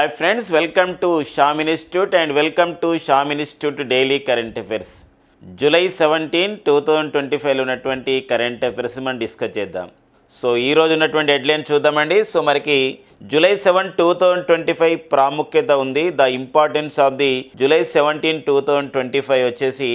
Hi friends, welcome to Sham Institute and welcome to Sham Institute Daily Current Affairs. July 17, 2025 ఉన్నటువంటి current affairs మనం discuss చేద్దాం. So ఈ రోజు ఉన్నటువంటి headline చూద్దామండి. సో మనకి జూలై 7, 2025 ప్రాముఖ్యత ఉంది. The importance of the July 17, 2025 వచ్చేసి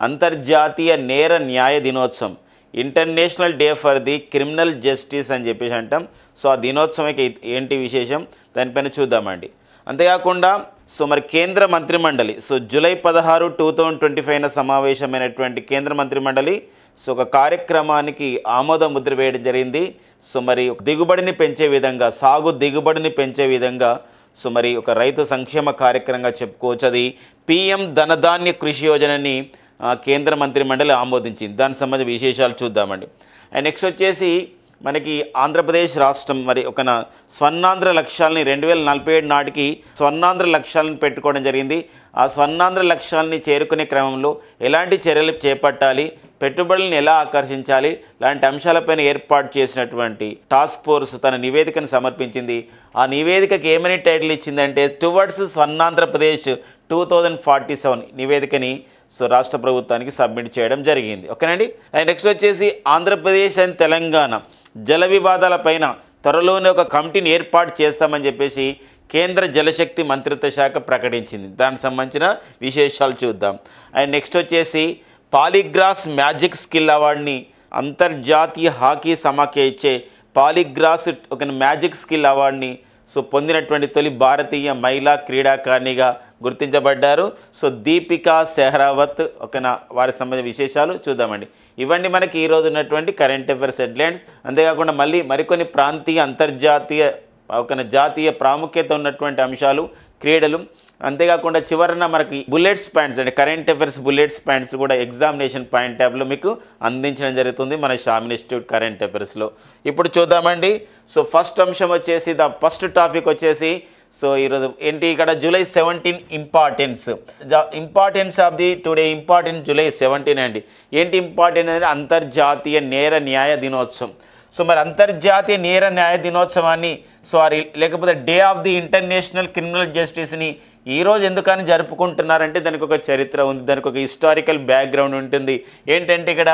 అంతర్జాతీయ నేర న్యాయ దినోత్సవం, international day for the criminal justice అని చెప్పేసి అంటాం. సో ఆ దినోత్సవంకి ఏంటి విశేషం దానిపైన చూద్దామండి. అంతేకాకుండా సో మరి కేంద్ర మంత్రిమండలి జూలై 16, 2025 సమావేశమైనటువంటి కేంద్ర మంత్రిమండలి ఒక కార్యక్రమానికి ఆమోద ముద్ర వేయడం జరిగింది. సో మరి దిగుబడిని పెంచే విధంగా, సాగు దిగుబడిని పెంచే విధంగా మరి ఒక రైతు సంక్షేమ కార్యక్రమంగా చెప్పుకోవచ్చు. అది పిఎం ధనధాన్య కృషి యోజనని కేంద్ర మంత్రిమండలి ఆమోదించింది. దానికి సంబంధించిన విశేషాలు చూద్దామండి. అండ్ నెక్స్ట్ వచ్చేసి మనకి ఆంధ్రప్రదేశ్ రాష్ట్రం మరి ఒక స్వర్ణాంధ్ర లక్ష్యాలని 2047 నాటికి స్వర్ణాంధ్ర లక్ష్యాలను పెట్టుకోవడం జరిగింది. ఆ స్వర్ణాంధ్ర లక్ష్యాలని చేరుకునే క్రమంలో ఎలాంటి చర్యలు చేపట్టాలి, పెట్టుబడులను ఎలా ఆకర్షించాలి లాంటి అంశాలపైన ఏర్పాటు చేసినటువంటి టాస్క్ ఫోర్స్ తన నివేదికను సమర్పించింది. ఆ నివేదికకి ఏమని టైటిల్ ఇచ్చిందంటే టువర్డ్స్ స్వర్ణాంధ్రప్రదేశ్ 2047 నివేదికని రాష్ట్ర ప్రభుత్వానికి సబ్మిట్ చేయడం జరిగింది. ఓకేనండి. అండ్ నెక్స్ట్ వచ్చేసి ఆంధ్రప్రదేశ్ అండ్ తెలంగాణ జల వివాదాలపైన త్వరలోనే ఒక కమిటీని ఏర్పాటు చేస్తామని చెప్పేసి కేంద్ర జలశక్తి మంత్రిత్వ శాఖ ప్రకటించింది. దానికి సంబంధించిన విశేషాలు చూద్దాం. అండ్ నెక్స్ట్ వచ్చేసి పాలిగ్రాస్ మ్యాజిక్ స్కిల్ అవార్డుని అంతర్జాతీయ హాకీ సమాఖ్య ఇచ్చే పాలిగ్రాస్ ఒక మ్యాజిక్ స్కిల్ అవార్డుని పొందినటువంటి తొలి భారతీయ మహిళా క్రీడాకారిణిగా గుర్తించబడ్డారు. దీపికా సెహ్రావత్ వారికి సంబంధించిన విశేషాలు చూద్దామండి. ఇవన్నీ మనకి ఈరోజు ఉన్నటువంటి కరెంట్ అఫైర్స్ హెడ్లైన్స్. అంతేకాకుండా మరికొన్ని ప్రాంతీయ, అంతర్జాతీయ, జాతీయ ప్రాముఖ్యత ఉన్నటువంటి అంశాలు, క్రీడలు, అంతేకాకుండా చివరన మనకి బుల్లెట్స్ పాయింట్స్ అంటే కరెంట్ అఫైర్స్ బుల్లెట్స్ పాయింట్స్ కూడా ఎగ్జామినేషన్ పాయింట్ ట్యాబ్లో మీకు అందించడం జరుగుతుంది మన షామ్ ఇన్స్టిట్యూట్ కరెంట్ అఫైర్స్లో. ఇప్పుడు చూద్దామండి. ఫస్ట్ అంశం వచ్చేసి ఫస్ట్ టాపిక్ వచ్చేసి ఈరోజు ఏంటి ఇక్కడ July 17 importance of the today important July 17 అండి. ఏంటి ఇంపార్టెంట్ అంటే అంతర్జాతీయ నేర న్యాయ దినోత్సవం. మరి అంతర్జాతీయ నేర న్యాయ దినోత్సవాన్ని లేకపోతే day of the international criminal జస్టిస్ని ఈరోజు ఎందుకని జరుపుకుంటున్నారంటే దానికి ఒక చరిత్ర ఉంది, దానికి ఒక హిస్టారికల్ బ్యాక్గ్రౌండ్ ఉంటుంది. ఏంటంటే ఇక్కడ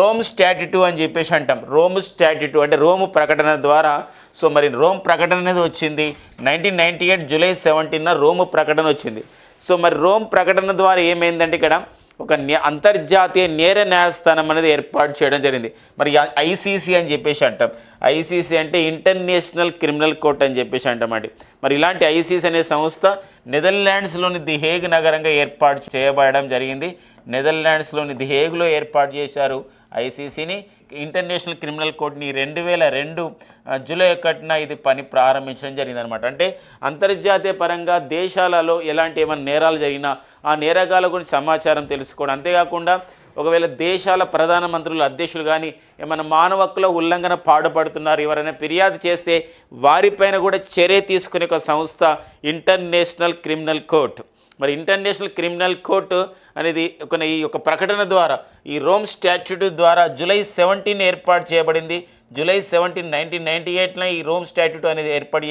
రోమ్ స్టాట్యూట్ అని చెప్పేసి అంటాం. రోమ్ స్టాట్యూట్ అంటే రోము ప్రకటన ద్వారా మరి రోమ్ ప్రకటన అనేది వచ్చింది 1998 జూలై 17 రోము ప్రకటన వచ్చింది. మరి రోమ్ ప్రకటన ద్వారా ఏమైందంటే ఇక్కడ ఒక అంతర్జాతీయ నేర న్యాయస్థానం అనేది ఏర్పాటు చేయడం జరిగింది. మరి ఐసీసీ అని చెప్పేసి అంటాం. ఐసీసీ అంటే ఇంటర్నేషనల్ క్రిమినల్ కోర్ట్ అని చెప్పేసి అంటామండి. మరి ఇలాంటి ఐసీసీ అనే సంస్థ నెదర్లాండ్స్లోని ది హేగ్ నగరంగా ఏర్పాటు చేయబడడం జరిగింది. నెదర్లాండ్స్లోని ది హేగ్లో ఏర్పాటు చేశారు ఐసీసీని. ఇంటర్నేషనల్ క్రిమినల్ కోర్ట్ని 2002 జూలై 1 ఇది పని ప్రారంభించడం జరిగిందనమాట. అంటే అంతర్జాతీయ పరంగా దేశాలలో ఎలాంటి ఏమైనా నేరాలు జరిగినా ఆ నేరగాల గురించి సమాచారం తెలుసుకోవడం, అంతేకాకుండా ఒకవేళ దేశాల ప్రధానమంత్రులు, అధ్యక్షులు కానీ ఏమైనా మానవ హక్కుల ఉల్లంఘన పాడుపడుతున్నారు, ఎవరైనా ఫిర్యాదు చేస్తే వారిపైన కూడా చర్య తీసుకునే ఒక సంస్థ ఇంటర్నేషనల్ క్రిమినల్ కోర్ట్. మరి ఇంటర్నేషనల్ క్రిమినల్ కోర్టు అనేది ఈ యొక్క ప్రకటన ద్వారా, ఈ రోమ్ స్టాట్యూట్ ద్వారా జూలై 17 ఏర్పాటు చేయబడింది. జూలై 17, 1998 ఈ రోమ్ స్టాట్యూట్ అనేది ఏర్పడి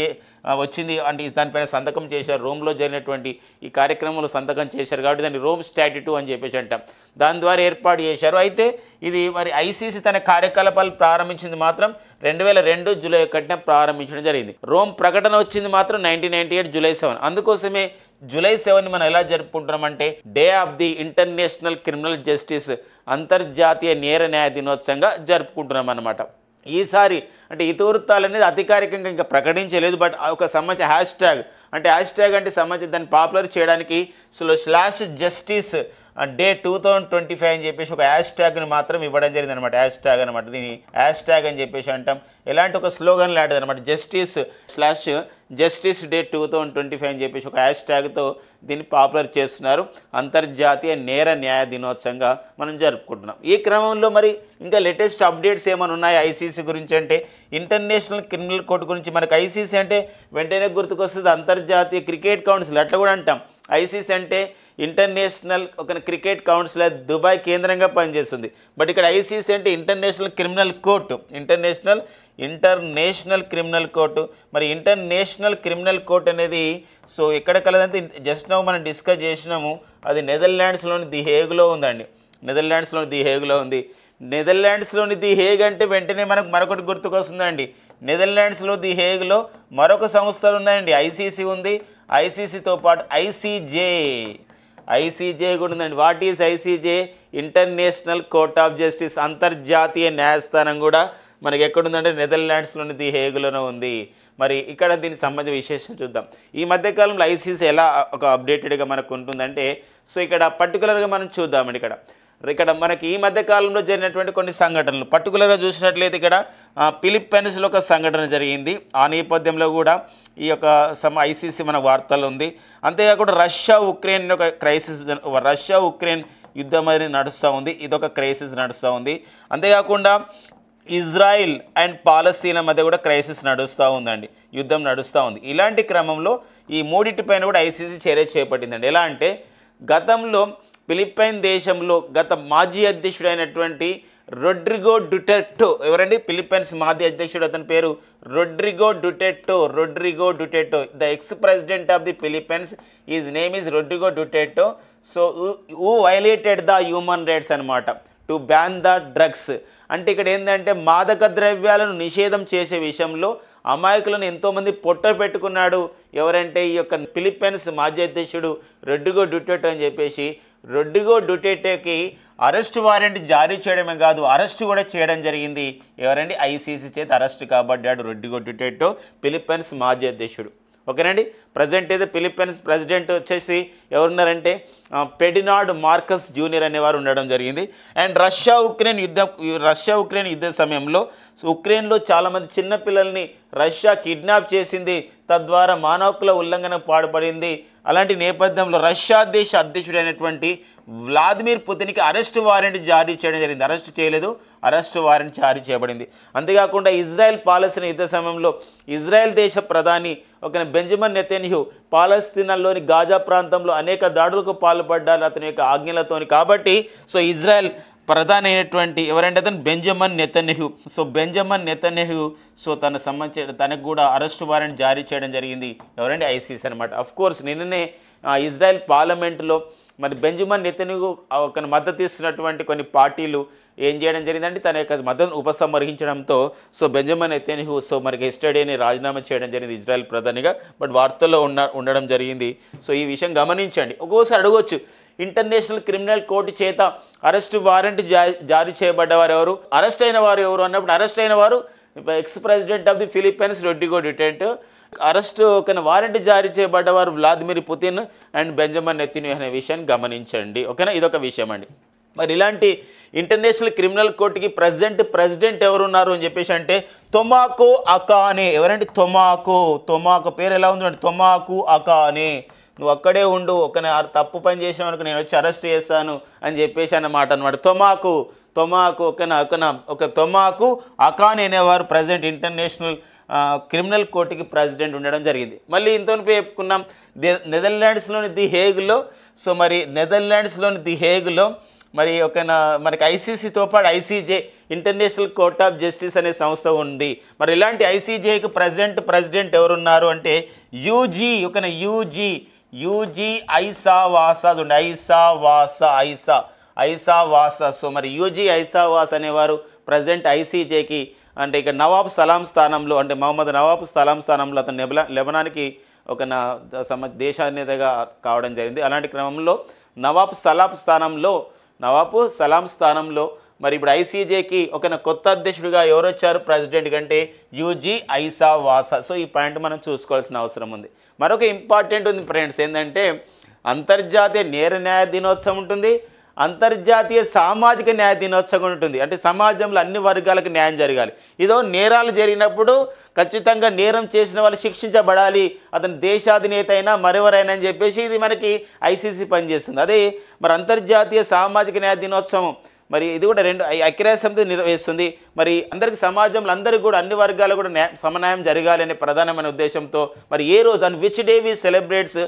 వచ్చింది. అంటే దానిపైన సంతకం చేశారు. రోమ్లో జరిగినటువంటి ఈ కార్యక్రమంలో సంతకం చేశారు కాబట్టి దాన్ని రోమ్ స్టాట్యూట్ అని చెప్పేసి అంటాం. దాని ద్వారా ఏర్పాటు చేశారు. అయితే ఇది మరి ఐసీసీ తన కార్యకలాపాలు ప్రారంభించింది మాత్రం 2002 జూలై 1 ప్రారంభించడం జరిగింది. రోమ్ ప్రకటన వచ్చింది మాత్రం 1998 జూలై 7. అందుకోసమే జూలై 7 మనం ఎలా జరుపుకుంటున్నామంటే day of the international criminal justice, అంతర్జాతీయ నేర న్యాయ దినోత్సవంగా జరుపుకుంటున్నాం అన్నమాట. ఈసారి అంటే ఇతివృత్తాలు అనేది అధికారికంగా ఇంకా ప్రకటించలేదు. బట్ ఒక సంబంధించిన హ్యాష్ ట్యాగ్ అంటే సంబంధించి దాన్ని పాపులర్ చేయడానికి /justice డే 2025 అని చెప్పేసి ఒక హ్యాష్ ట్యాగ్ని మాత్రం ఇవ్వడం జరిగింది అనమాట. హ్యాష్ ట్యాగ్ అనమాట. దీన్ని హ్యాష్ ట్యాగ్ అని చెప్పేసి అంటాం. ఎలాంటి ఒక స్లోగన్ లాంటిది అనమాట. జస్టిస్ డే 2025 అని చెప్పేసి ఒక హ్యాష్ ట్యాగ్తో దీన్ని పాపులర్ చేస్తున్నారు. అంతర్జాతీయ నేర న్యాయ దినోత్సవంగా మనం జరుపుకుంటున్నాం. ఈ క్రమంలో మరి ఇంకా లేటెస్ట్ అప్డేట్స్ ఏమైనా ఉన్నాయి ఐసీసీ గురించి అంటే ఇంటర్నేషనల్ క్రిమినల్ కోర్టు గురించి. మనకు ఐసీసీ అంటే వెంటనే గుర్తుకొస్తుంది అంతర్జాతీయ క్రికెట్ కౌన్సిల్, అట్లా కూడా అంటాం. ఐసీసీ అంటే ఇంటర్నేషనల్ ఒక క్రికెట్ కౌన్సిల్ దుబాయ్ కేంద్రంగా పనిచేస్తుంది. బట్ ఇక్కడ ఐసీసీ అంటే international criminal court, international criminal court. మరి ఇంటర్నేషనల్ క్రిమినల్ కోర్ట్ అనేది సో ఎక్కడ కలదంటే జస్ట్ నౌ మనం డిస్కస్ చేసినాము, అది నెదర్లాండ్స్లోని ది హేగ్లో ఉందండి. నెదర్లాండ్స్లోని ది హేగ్లో ఉంది. నెదర్లాండ్స్లోని ది హేగ్ అంటే వెంటనే మనకు మరొకటి గుర్తుకొస్తుందండి. నెదర్లాండ్స్లో ది హేగ్లో మరొక సంస్థలు ఉన్నాయండి. ఐసీసీ ఉంది, ఐసీసీతో పాటు ఐసీజే కూడా ఉందండి. What is ICJ? International court of justice, అంతర్జాతీయ న్యాయస్థానం కూడా మనకి ఎక్కడుందంటే నెదర్లాండ్స్లోని ది హేగ్లోనే ఉంది. మరి ఇక్కడ దీనికి సంబంధించిన విశేషం చూద్దాం. ఈ మధ్యకాలంలో ఐసీసీ ఎలా ఒక అప్డేటెడ్గా మనకు ఉంటుందంటే సో ఇక్కడ పర్టికులర్గా మనం చూద్దామండి. ఇక్కడ మనకి ఈ మధ్యకాలంలో జరిగినటువంటి కొన్ని సంఘటనలు పర్టికులర్గా చూసినట్లయితే ఇక్కడ ఫిలిప్పైన్స్లో ఒక సంఘటన జరిగింది. ఆ నేపథ్యంలో కూడా ఈ యొక్క ఐసీసీ మన వార్తల్లో ఉంది. అంతేకాకుండా రష్యా ఉక్రెయిన్ యుద్ధం అనేది నడుస్తూ ఉంది. ఇదొక క్రైసిస్ నడుస్తూ ఉంది. అంతేకాకుండా ఇజ్రాయిల్ అండ్ పాలస్తీనా మధ్య కూడా క్రైసిస్ నడుస్తూ ఉందండి, యుద్ధం నడుస్తూ ఉంది. ఇలాంటి క్రమంలో ఈ మూడింటిపైన కూడా ఐసీసీ చర్య చేపట్టిందండి. ఎలా అంటే గతంలో ఫిలిప్పైన్ దేశంలో గత మాజీ అధ్యక్షుడైనటువంటి రొడ్రిగో డుటెర్టో, ఎవరండి? ఫిలిప్పైన్స్ మాజీ అధ్యక్షుడు, అతని పేరు Rodrigo Duterte. The ex president of the Philippines, is name is Rodrigo Duterte. So who violated the human rights అనమాట, టు బ్యాన్ ద డ్రగ్స్. అంటే ఇక్కడ ఏంటంటే మాదక ద్రవ్యాలను నిషేధం చేసే విషయంలో అమాయకులను ఎంతోమంది పొట్ట పెట్టుకున్నాడు. ఎవరంటే ఈ యొక్క ఫిలిప్పైన్స్ మాజీ అధ్యక్షుడు రొడ్రిగో డుటెర్టో అని చెప్పేసి రొడ్రిగో డుటెర్టోకి అరెస్ట్ వారెంట్ జారీ చేయడమే కాదు, అరెస్ట్ కూడా చేయడం జరిగింది. ఎవరండి? ఐసీసీ చేత అరెస్ట్ కాబడ్డాడు రొడ్రిగో డుటెర్టో, ఫిలిప్పైన్స్ మాజీ అధ్యక్షుడు. ఓకేనండి. ప్రజెంట్ అయితే ఫిలిప్పైన్స్ ప్రెసిడెంట్ వచ్చేసి ఎవరున్నారంటే ఫెర్డినాండ్ మార్కస్ జూనియర్ అనేవారు ఉండడం జరిగింది. అండ్ రష్యా ఉక్రెయిన్ యుద్ధ సమయంలో ఉక్రెయిన్లో చాలామంది చిన్నపిల్లల్ని రష్యా కిడ్నాప్ చేసింది, తద్వారా మానవ హక్కుల ఉల్లంఘన పాల్పడింది. అలాంటి నేపథ్యంలో రష్యా దేశ అధ్యక్షుడైనటువంటి వ్లాదిమిర్ పుతిన్కి అరెస్ట్ వారెంట్ జారీ చేయడం జరిగింది. అరెస్ట్ చేయలేదు, అరెస్ట్ వారెంట్ జారీ చేయబడింది. అంతేకాకుండా ఇజ్రాయెల్ పాలస్తీనా యుద్ధ సమయంలో ఇజ్రాయెల్ దేశ ప్రధాని ఒక బెంజమిన్ నెతన్యాహు పాలస్తీనాలోని గాజా ప్రాంతంలో అనేక దాడులకు పాల్పడ్డారు అతని యొక్క ఆజ్ఞలతోని. కాబట్టి సో ఇజ్రాయెల్ ప్రధాని అయినటువంటి ఎవరంటే అతను బెంజమిన్ నెతన్యాహు సో తనకు కూడా అరెస్ట్ వారెంట్ జారీ చేయడం జరిగింది. ఎవరంటే ఐసీసీ అనమాట. అఫ్ కోర్స్ నిన్ననే ఇజ్రాయెల్ పార్లమెంటులో మరి బెంజమిన్ నెతన్యాహు ఒక మద్దతు ఇస్తున్నటువంటి కొన్ని పార్టీలు ఏం చేయడం జరిగిందంటే తన యొక్క మద్దతును ఉపసంహరించడంతో సో బెంజమిన్ నెతన్యాహు సో మనకి ఎస్టర్డేని రాజీనామా చేయడం జరిగింది ఇజ్రాయెల్ ప్రధానిగా. బట్ వార్తల్లో ఉండడం జరిగింది. సో ఈ విషయం గమనించండి. ఒక్కోసారి అడగవచ్చు, ఇంటర్నేషనల్ క్రిమినల్ కోర్టు చేత అరెస్ట్ వారెంట్ జారీ చేయబడ్డవారు ఎవరు, అరెస్ట్ అయిన వారు ఎవరు అన్నప్పుడు అరెస్ట్ అయిన వారు ex president of the Philippines Rodrigo Duterte, arrest ఒక వారెంట్ జారీ చేయబడ్డవారు Vladimir Putin and Benjamin Netanyahu అనే విషయాన్ని గమనించండి. ఓకేనా, ఇదొక విషయం అండి. మరి ఇలాంటి ఇంటర్నేషనల్ క్రిమినల్ కోర్టుకి ప్రెసిడెంట్ ఎవరున్నారు అని చెప్పేసి అంటే తొమాకో అకానే. ఎవరంటే తొమాకో పేరు ఎలా ఉందంటే తొమాకో అకానే. నువ్వు అక్కడే ఉండు, ఒక తప్పు పని చేసిన వరకు నేను వచ్చి అరెస్ట్ చేస్తాను అని చెప్పేసి అన్నమాట. తొమాకో అకానే అనేవారు ప్రెసిడెంట్ ఇంటర్నేషనల్ క్రిమినల్ కోర్టుకి ప్రెసిడెంట్ ఉండడం జరిగింది. మళ్ళీ ఇంతవరకు చెప్పుకున్నాం నెదర్లాండ్స్లోని ది హేగ్లో మరి మనకి ఐసీసీతో పాటు ICJ international court of justice అనే సంస్థ ఉంది. మరి ఇలాంటి ఐసీజేకి ప్రెసిడెంట్ ఎవరున్నారు అంటే యూజీ ఐసా వాసా. సో మరి యూజీ ఐసా వాసా అనేవారు ప్రెసిడెంట్ ఐసీజేకి. అంటే ఇక నవాబ్ సలాం స్థానంలో అంటే మొహమ్మద్ నవాబ్ సలాం స్థానంలో అతను లెబనాన్కి ఒక దేశాధినేతగా కావడం జరిగింది. అలాంటి క్రమంలో నవాబ్ సలాం స్థానంలో మరి ఇప్పుడు ఐసీజేకి ఒక కొత్త అధ్యక్షుడిగా ఎవరు వచ్చారు ప్రెసిడెంట్ కంటే యూజీ ఐసా వాసా. సో ఈ పాయింట్ మనం చూసుకోవాల్సిన అవసరం ఉంది. మరొక ఇంపార్టెంట్ ఉంది ఫ్రెండ్స్, ఏంటంటే అంతర్జాతీయ నేర న్యాయ దినోత్సవం ఉంటుంది, అంతర్జాతీయ సామాజిక న్యాయ దినోత్సవం ఉంటుంది. అంటే సమాజంలో అన్ని వర్గాలకు న్యాయం జరగాలి. ఇదో నేరాలు జరిగినప్పుడు ఖచ్చితంగా నేరం చేసిన వాళ్ళు శిక్షించబడాలి, అతని దేశాధినేత అయినా మరెవరైనా అని చెప్పేసి ఇది మనకి ఐసీసీ పనిచేస్తుంది. అదే మరి అంతర్జాతీయ సామాజిక న్యాయ దినోత్సవం మరి ఇది కూడా రెండు ఐక్యరాజ్య సమితి నిర్వహిస్తుంది. మరి అందరికీ సమాజంలో అందరికీ కూడా అన్ని వర్గాలు కూడా సమన్యాయం జరగాలి అనే ప్రధానమైన ఉద్దేశంతో మరి ఏ రోజు and which day we celebrates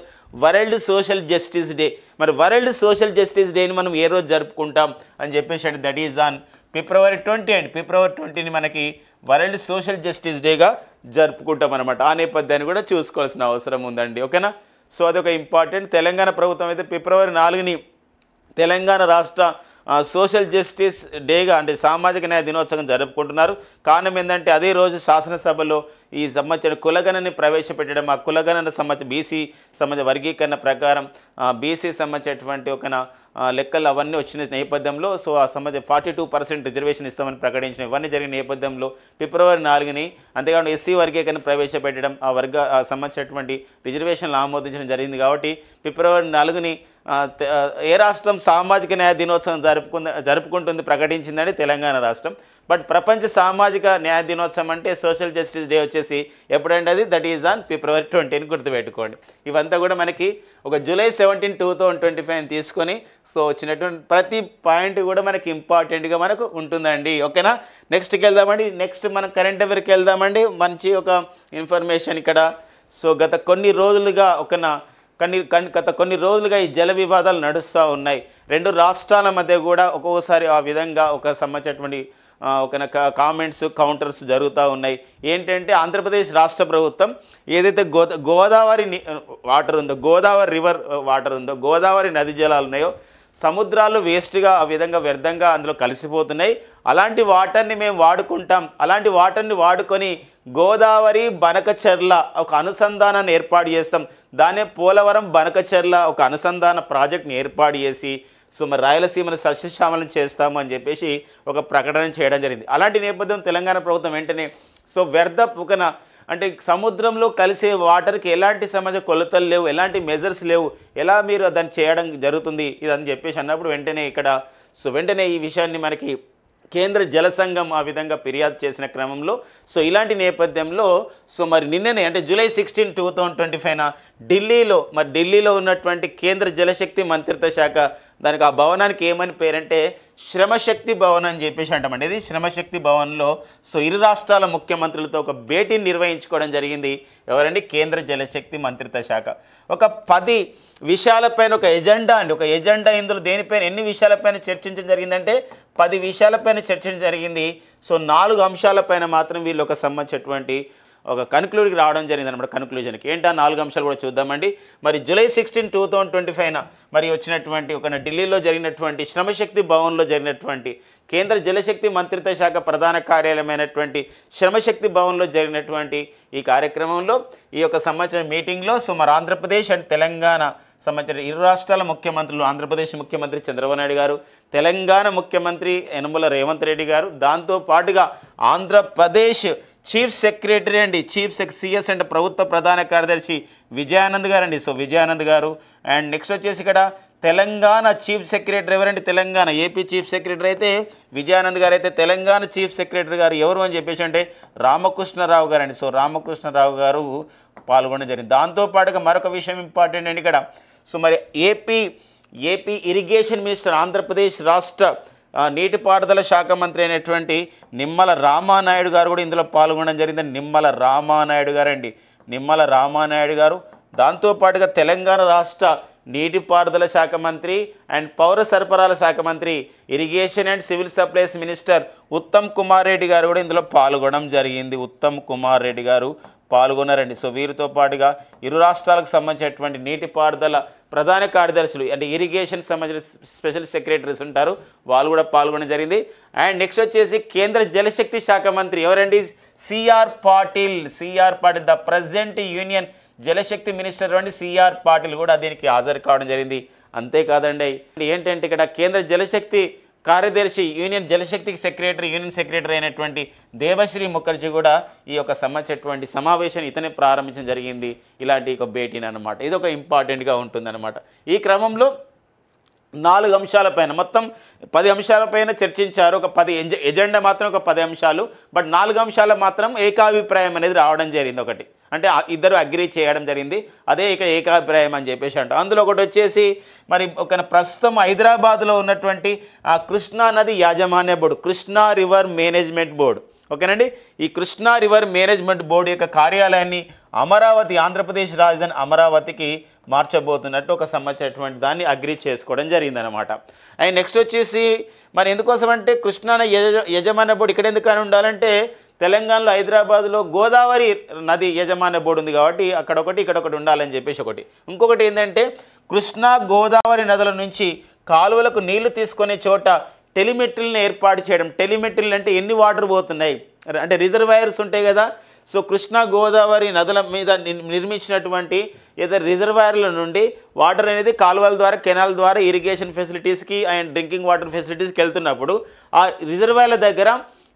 world social justice day. మరి వరల్డ్ సోషల్ జస్టిస్ డేని మనం ఏ రోజు జరుపుకుంటాం అని చెప్పేసి అంటే దట్ ఈజ్ ఆన్ February 20 అండి. February 20ని మనకి వరల్డ్ సోషల్ జస్టిస్ డేగా జరుపుకుంటాం అనమాట. ఆ నేపథ్యాన్ని కూడా చూసుకోవాల్సిన అవసరం ఉందండి. ఓకేనా? సో అదొక ఇంపార్టెంట్. తెలంగాణ ప్రభుత్వం అయితే February 4ని తెలంగాణ రాష్ట్ర సోషల్ జస్టిస్ డేగా అంటే సామాజిక న్యాయ దినోత్సవం జరుపుకుంటున్నారు. కారణం ఏంటంటే అదే రోజు శాసనసభలో ఈ సంబంధించిన కులగణని ప్రవేశపెట్టడం, ఆ కులగణన సంబంధించి బీసీ సంబంధించిన వర్గీకరణ ప్రకారం బీసీ సంబంధించినటువంటి ఒక లెక్కలు అవన్నీ వచ్చిన నేపథ్యంలో సో ఆ సంబంధించి 42% రిజర్వేషన్ ఇస్తామని ప్రకటించిన ఇవన్నీ జరిగిన నేపథ్యంలో February 4ని అంతేకాకుండా ఎస్సీ వర్గీకరణ ప్రవేశపెట్టడం, ఆ సంబంధించినటువంటి రిజర్వేషన్లు ఆమోదించడం జరిగింది. కాబట్టి February 4ని ఏ రాష్ట్రం సామాజిక న్యాయ దినోత్సవం జరుపుకుంటుంది ప్రకటించిందంటే తెలంగాణ రాష్ట్రం. బట్ ప్రపంచ సామాజిక న్యాయ దినోత్సవం అంటే సోషల్ జస్టిస్ డే వచ్చేసి ఎప్పుడంటే అది దట్ ఈజ్ ఆన్ February 20 గుర్తుపెట్టుకోండి. ఇవంతా కూడా మనకి ఒక July 17, 2025 తీసుకొని సో వచ్చినటువంటి ప్రతి పాయింట్ కూడా మనకి ఇంపార్టెంట్గా మనకు ఉంటుందండి. ఓకేనా? నెక్స్ట్కి వెళ్దామండి. నెక్స్ట్ మనం కరెంట్ అఫైర్కి వెళ్దామండి. మంచి ఒక ఇన్ఫర్మేషన్ ఇక్కడ. సో గత కొన్ని రోజులుగా ఈ జల వివాదాలు నడుస్తూ ఉన్నాయి. రెండు రాష్ట్రాల మధ్య కూడా ఒక్కొక్కసారి ఆ విధంగా ఒక సంబంధించినటువంటి ఒక కామెంట్స్ కౌంటర్స్ జరుగుతూ ఉన్నాయి. ఏంటంటే ఆంధ్రప్రదేశ్ రాష్ట్ర ప్రభుత్వం ఏదైతే గోదావరి వాటర్ ఉందో, గోదావరి రివర్ వాటర్ ఉందో, గోదావరి నది జలాలు ఉన్నాయో సముద్రాలు వేస్ట్గా ఆ విధంగా వ్యర్థంగా అందులో కలిసిపోతున్నాయి. అలాంటి వాటర్ని మేము వాడుకుంటాం, అలాంటి వాటర్ని వాడుకొని గోదావరి బనకచెర్ల ఒక అనుసంధానాన్ని ఏర్పాటు చేస్తాం, దాన్నే పోలవరం బనకచెర్ల ఒక అనుసంధాన ప్రాజెక్ట్ని ఏర్పాటు చేసి సో మరి రాయలసీమను సస్యశ్యామలం చేస్తాము అని చెప్పేసి ఒక ప్రకటన చేయడం జరిగింది. అలాంటి నేపథ్యం తెలంగాణ ప్రభుత్వం వెంటనే సో వ్యర్థ అంటే సముద్రంలో కలిసే వాటర్కి ఎలాంటి సమాజ కొలతలు లేవు, ఎలాంటి మెజర్స్ లేవు, ఎలా మీరు దాన్ని చేయడం జరుగుతుంది ఇదని చెప్పేసి అన్నప్పుడు వెంటనే ఈ విషయాన్ని మనకి కేంద్ర జల సంఘం ఆ విధంగా ఫిర్యాదు చేసిన క్రమంలో సో ఇలాంటి నేపథ్యంలో సో మరి నిన్ననే అంటే July 16, 2025 ఢిల్లీలో ఉన్నటువంటి కేంద్ర జలశక్తి మంత్రిత్వ శాఖ దానికి ఆ భవనానికి ఏమని పేరంటే శ్రమశక్తి భవన్ అని చెప్పేసి అంటామండి. ఇది శ్రమశక్తి భవన్లో సో ఇరు రాష్ట్రాల ముఖ్యమంత్రులతో ఒక భేటీని నిర్వహించుకోవడం జరిగింది. ఎవరండి? కేంద్ర జలశక్తి మంత్రిత్వ శాఖ. ఒక 10 విషయాలపైన ఒక ఎజెండా ఇందులో దేనిపైన ఎన్ని విషయాలపైన చర్చించడం జరిగిందంటే 10 విషయాలపైన చర్చించడం జరిగింది. సో 4 అంశాలపైన మాత్రం వీళ్ళు ఒక సంబంధించినటువంటి ఒక కన్క్లూడ్కి రావడం జరిగింది అనమాట. కన్క్లూజన్కి ఏంటి ఆ 4 అంశాలు కూడా చూద్దామండి. మరి July 16, 2025 మరి వచ్చినటువంటి ఒక ఢిల్లీలో జరిగినటువంటి శ్రమశక్తి భవన్లో జరిగినటువంటి కేంద్ర జలశక్తి మంత్రిత్వ శాఖ ప్రధాన కార్యాలయమైనటువంటి శ్రమశక్తి భవన్లో జరిగినటువంటి ఈ కార్యక్రమంలో ఈ యొక్క సంబంధించిన మీటింగ్లో సో మరి ఆంధ్రప్రదేశ్ అండ్ తెలంగాణ సంబంధించిన ఇరు రాష్ట్రాల ముఖ్యమంత్రులు, ఆంధ్రప్రదేశ్ ముఖ్యమంత్రి చంద్రబాబు నాయుడు గారు, తెలంగాణ ముఖ్యమంత్రి యనమల రేవంత్ రెడ్డి గారు, దాంతోపాటుగా ఆంధ్రప్రదేశ్ చీఫ్ సెక్రటరీ సిఎస్ అంటే ప్రభుత్వ ప్రధాన కార్యదర్శి విజయానంద్ గారు అండి. సో విజయానంద్ గారు అండ్ నెక్స్ట్ వచ్చేసి ఇక్కడ తెలంగాణ చీఫ్ సెక్రటరీ ఎవరండి? తెలంగాణ ఏపీ చీఫ్ సెక్రటరీ అయితే విజయానంద్ గారు అయితే తెలంగాణ చీఫ్ సెక్రటరీ గారు ఎవరు అని చెప్పేసి అంటే రామకృష్ణరావు గారు అండి. సో రామకృష్ణరావు గారు పాల్గొనడం జరిగింది. దాంతోపాటుగా మరొక విషయం ఇంపార్టెంట్ అండి ఇక్కడ. సో మరి ఏపీ ఇరిగేషన్ మినిస్టర్ ఆంధ్రప్రదేశ్ రాష్ట్ర నీటిపారుదల శాఖ మంత్రి అయినటువంటి నిమ్మల రామానాయుడు గారు కూడా ఇందులో పాల్గొనడం జరిగింది. నిమ్మల రామానాయుడు గారు దాంతోపాటుగా తెలంగాణ రాష్ట్ర నీటిపారుదల శాఖ మంత్రి అండ్ పౌర సరఫరాల శాఖ మంత్రి irrigation and civil supplies minister Uttam Kumar Reddy గారు కూడా ఇందులో పాల్గొనడం జరిగింది. ఉత్తమ్ కుమార్ రెడ్డి గారు పాల్గొన్నారండి. సో వీరితో పాటుగా ఇరు రాష్ట్రాలకు సంబంధించినటువంటి నీటిపారుదల ప్రధాన కార్యదర్శులు అంటే ఇరిగేషన్ సంబంధించిన స్పెషల్ సెక్రటరీస్ ఉంటారు, వాళ్ళు కూడా పాల్గొనడం జరిగింది. అండ్ నెక్స్ట్ వచ్చేసి కేంద్ర జలశక్తి శాఖ మంత్రి ఎవరండి? CR Patil the president union Jal Shakti minister అండి సిఆర్ పాటిల్ కూడా దీనికి హాజరు కావడం జరిగింది. అంతేకాదండి ఏంటంటే ఇక్కడ కేంద్ర జలశక్తి కార్యదర్శి యూనియన్ సెక్రటరీ అయినటువంటి దేవశ్రీ ముఖర్జీ కూడా ఈ యొక్క సంబంధించినటువంటి సమావేశాన్ని ఇతనే ప్రారంభించడం జరిగింది. ఇలాంటి ఒక భేటీని అనమాట. ఇది ఒక ఇంపార్టెంట్గా ఉంటుందన్నమాట. ఈ క్రమంలో 4 అంశాలపైన మొత్తం 10 అంశాలపైన చర్చించారు. ఒక 10 ఎజెండా మాత్రం ఒక 10 అంశాలు, బట్ 4 అంశాలు మాత్రం ఏకాభిప్రాయం అనేది రావడం జరిగింది. ఒకటి అంటే ఇద్దరు అగ్రీ చేయడం జరిగింది, అదే ఏకాభిప్రాయం అని చెప్పేసి అంటారు. అందులో ఒకటి వచ్చేసి మరి ఒక ప్రస్తుతం హైదరాబాద్లో ఉన్నటువంటి కృష్ణా నది యాజమాన్య board, Krishna river management board, ఓకేనండి. ఈ కృష్ణా రివర్ మేనేజ్మెంట్ బోర్డు యొక్క కార్యాలయాన్ని అమరావతి, ఆంధ్రప్రదేశ్ రాజధాని అమరావతికి మార్చబోతున్నట్టు ఒక సంబంధించినటువంటి దాన్ని అగ్రీ చేసుకోవడం జరిగిందనమాట. అండ్ నెక్స్ట్ వచ్చేసి మరి ఎందుకోసం అంటే కృష్ణా యజమాన్య బోర్డు ఇక్కడ ఎందుకని ఉండాలంటే తెలంగాణలో హైదరాబాద్లో గోదావరి నది యజమాన్య బోర్డు ఉంది కాబట్టి అక్కడ ఒకటి ఇక్కడ ఒకటి ఉండాలని చెప్పేసి ఒకటి. ఇంకొకటి ఏంటంటే కృష్ణా గోదావరి నదుల నుంచి కాలువలకు నీళ్లు తీసుకునే చోట టెలిమెట్రీలను ఏర్పాటు చేయడం. టెలిమెట్రీలు అంటే ఎన్ని వాటర్ పోతున్నాయి అంటే రిజర్వాయర్స్ ఉంటాయి కదా. సో కృష్ణా గోదావరి నదుల మీద నిర్మించినటువంటి ఏదో రిజర్వాయర్ల నుండి వాటర్ అనేది కాలువల ద్వారా, కెనాల్ ద్వారా ఇరిగేషన్ ఫెసిలిటీస్కి అండ్ డ్రింకింగ్ వాటర్ ఫెసిలిటీస్కి వెళ్తున్నప్పుడు ఆ రిజర్వాయర్ల దగ్గర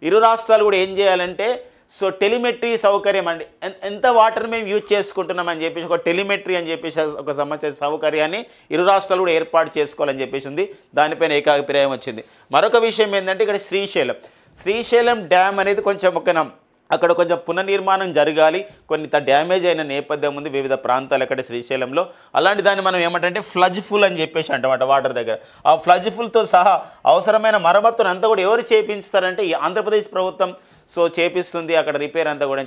ఇరు రాష్ట్రాలు కూడా ఏం చేయాలంటే సో టెలిమెట్రీ సౌకర్యం అండి, ఎంత వాటర్ మేము యూజ్ చేసుకుంటున్నామని చెప్పేసి ఒక టెలిమెట్రీ అని చెప్పేసి ఒక సంబంధించిన సౌకర్యాన్ని ఇరు రాష్ట్రాలు కూడా ఏర్పాటు చేసుకోవాలని చెప్పేసి ఉంది. దానిపైన ఏకాభిప్రాయం వచ్చింది. మరొక విషయం ఏంటంటే ఇక్కడ శ్రీశైలం డ్యామ్ అనేది కొంచెం అక్కడ కొంచెం పునర్నిర్మాణం జరగాలి, కొంత డ్యామేజ్ అయిన నేపథ్యం ఉంది వివిధ ప్రాంతాలు అక్కడ శ్రీశైలంలో. అలాంటి దాన్ని మనం ఏమంటే ఫ్లజ్ ఫుల్ అని చెప్పేసి అంటామట వాటర్ దగ్గర. ఆ ఫ్లజ్ ఫుల్తో సహా అవసరమైన మరమ్మతును అంతా కూడా ఎవరు చేపించుతారంటే ఈ ఆంధ్రప్రదేశ్ ప్రభుత్వం సో చేపిస్తుంది, అక్కడ రిపేర్ అంతా కూడా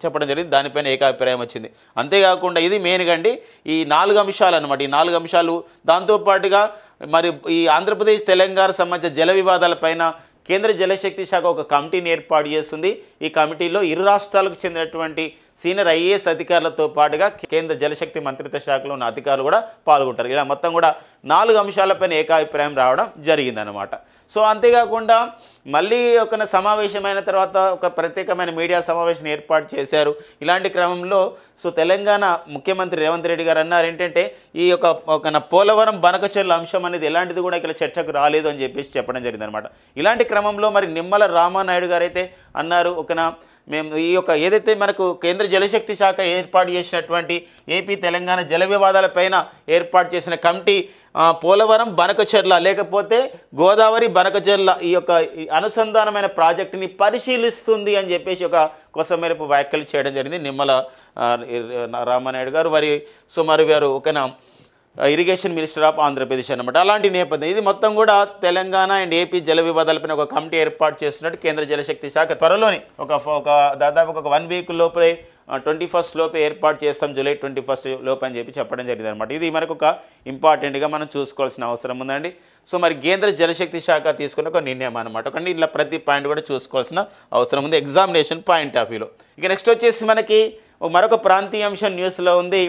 చెప్పడం జరిగింది. దానిపైన ఏకాభిప్రాయం వచ్చింది. అంతేకాకుండా ఇది మెయిన్గా అండి ఈ 4 అంశాలు అనమాట. ఈ 4 అంశాలు దాంతోపాటుగా మరి ఈ ఆంధ్రప్రదేశ్ తెలంగాణ సంబంధించిన జల వివాదాలపైన కేంద్ర జలశక్తి శాఖ ఒక కమిటీని ఏర్పాటు చేస్తుంది. ఈ కమిటీలో ఇరు రాష్ట్రాలకు చెందినటువంటి సీనియర్ ఐఏఎస్ అధికారులతో పాటుగా కేంద్ర జలశక్తి మంత్రిత్వ శాఖలో ఉన్న అధికారులు కూడా పాల్గొంటారు. ఇలా మొత్తం కూడా 4 అంశాలపైన ఏకాభిప్రాయం రావడం జరిగిందనమాట. సో అంతేకాకుండా మళ్ళీ ఒక సమావేశమైన తర్వాత ఒక ప్రత్యేకమైన మీడియా సమావేశం ఏర్పాటు చేశారు. ఇలాంటి క్రమంలో సో తెలంగాణ ముఖ్యమంత్రి రేవంత్ రెడ్డి గారు అన్నారు ఏంటంటే ఈ ఒక పోలవరం బనకచెర్ల అంశం అనేది ఎలాంటిది కూడా ఇక్కడ చర్చకు రాలేదు అని చెప్పేసి చెప్పడం జరిగిందనమాట. ఇలాంటి క్రమంలో మరి నిమ్మల రామానాయుడు గారు అయితే అన్నారు మేము ఈ ఏదైతే మనకు కేంద్ర జలశక్తి శాఖ ఏర్పాటు చేసినటువంటి ఏపీ తెలంగాణ జల వివాదాలపైన ఏర్పాటు చేసిన కమిటీ పోలవరం బనకచెర్ల లేకపోతే గోదావరి బనకచెర్ల ఈ అనుసంధానమైన ప్రాజెక్టుని పరిశీలిస్తుంది అని చెప్పేసి కొస మేరకు వ్యాఖ్యలు చేయడం జరిగింది నిమ్మల రామానాయుడు గారు. మరి వారు ఇరిగేషన్ మినిస్టర్ ఆఫ్ ఆంధ్రప్రదేశ్ అనమాట. అలాంటి నేపథ్యం ఇది మొత్తం కూడా తెలంగాణ అండ్ ఏపీ జల వివాదాలపైన ఒక కమిటీ ఏర్పాటు చేస్తున్నట్టు కేంద్ర జలశక్తి శాఖ త్వరలోనే దాదాపు ఒక 1 వీక్ లోపే 21st లోపే ఏర్పాటు చేస్తాం, జూలై 21st లోపు అని చెప్పడం జరిగింది అనమాట. ఇది మనకు ఒక ఇంపార్టెంట్గా మనం చూసుకోవాల్సిన అవసరం ఉందండి. సో మరి కేంద్ర జలశక్తి శాఖ తీసుకున్న ఒక నిర్ణయం అనమాట. కానీ ఇలా ప్రతి పాయింట్ కూడా చూసుకోవాల్సిన అవసరం ఉంది ఎగ్జామినేషన్ పాయింట్ ఆఫ్ వ్యూలో. ఇక నెక్స్ట్ వచ్చేసి మనకి మరొక ప్రాంతీయ అంశం న్యూస్లో ఉంది.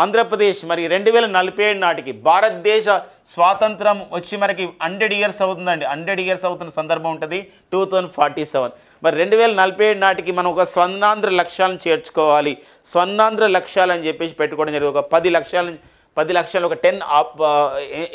ఆంధ్రప్రదేశ్ మరి 2047 నాటికి భారతదేశ స్వాతంత్రం వచ్చి మనకి 100 years అవుతుందండి. 100 years అవుతున్న సందర్భం ఉంటుంది 2047. మరి 2047 నాటికి మనం ఒక స్వర్ణాంధ్ర లక్ష్యాలను చేర్చుకోవాలి. స్వర్ణాంధ్ర లక్ష్యాలు అని చెప్పేసి పెట్టుకోవడం జరిగింది. ఒక 10 లక్షలు ఒక 10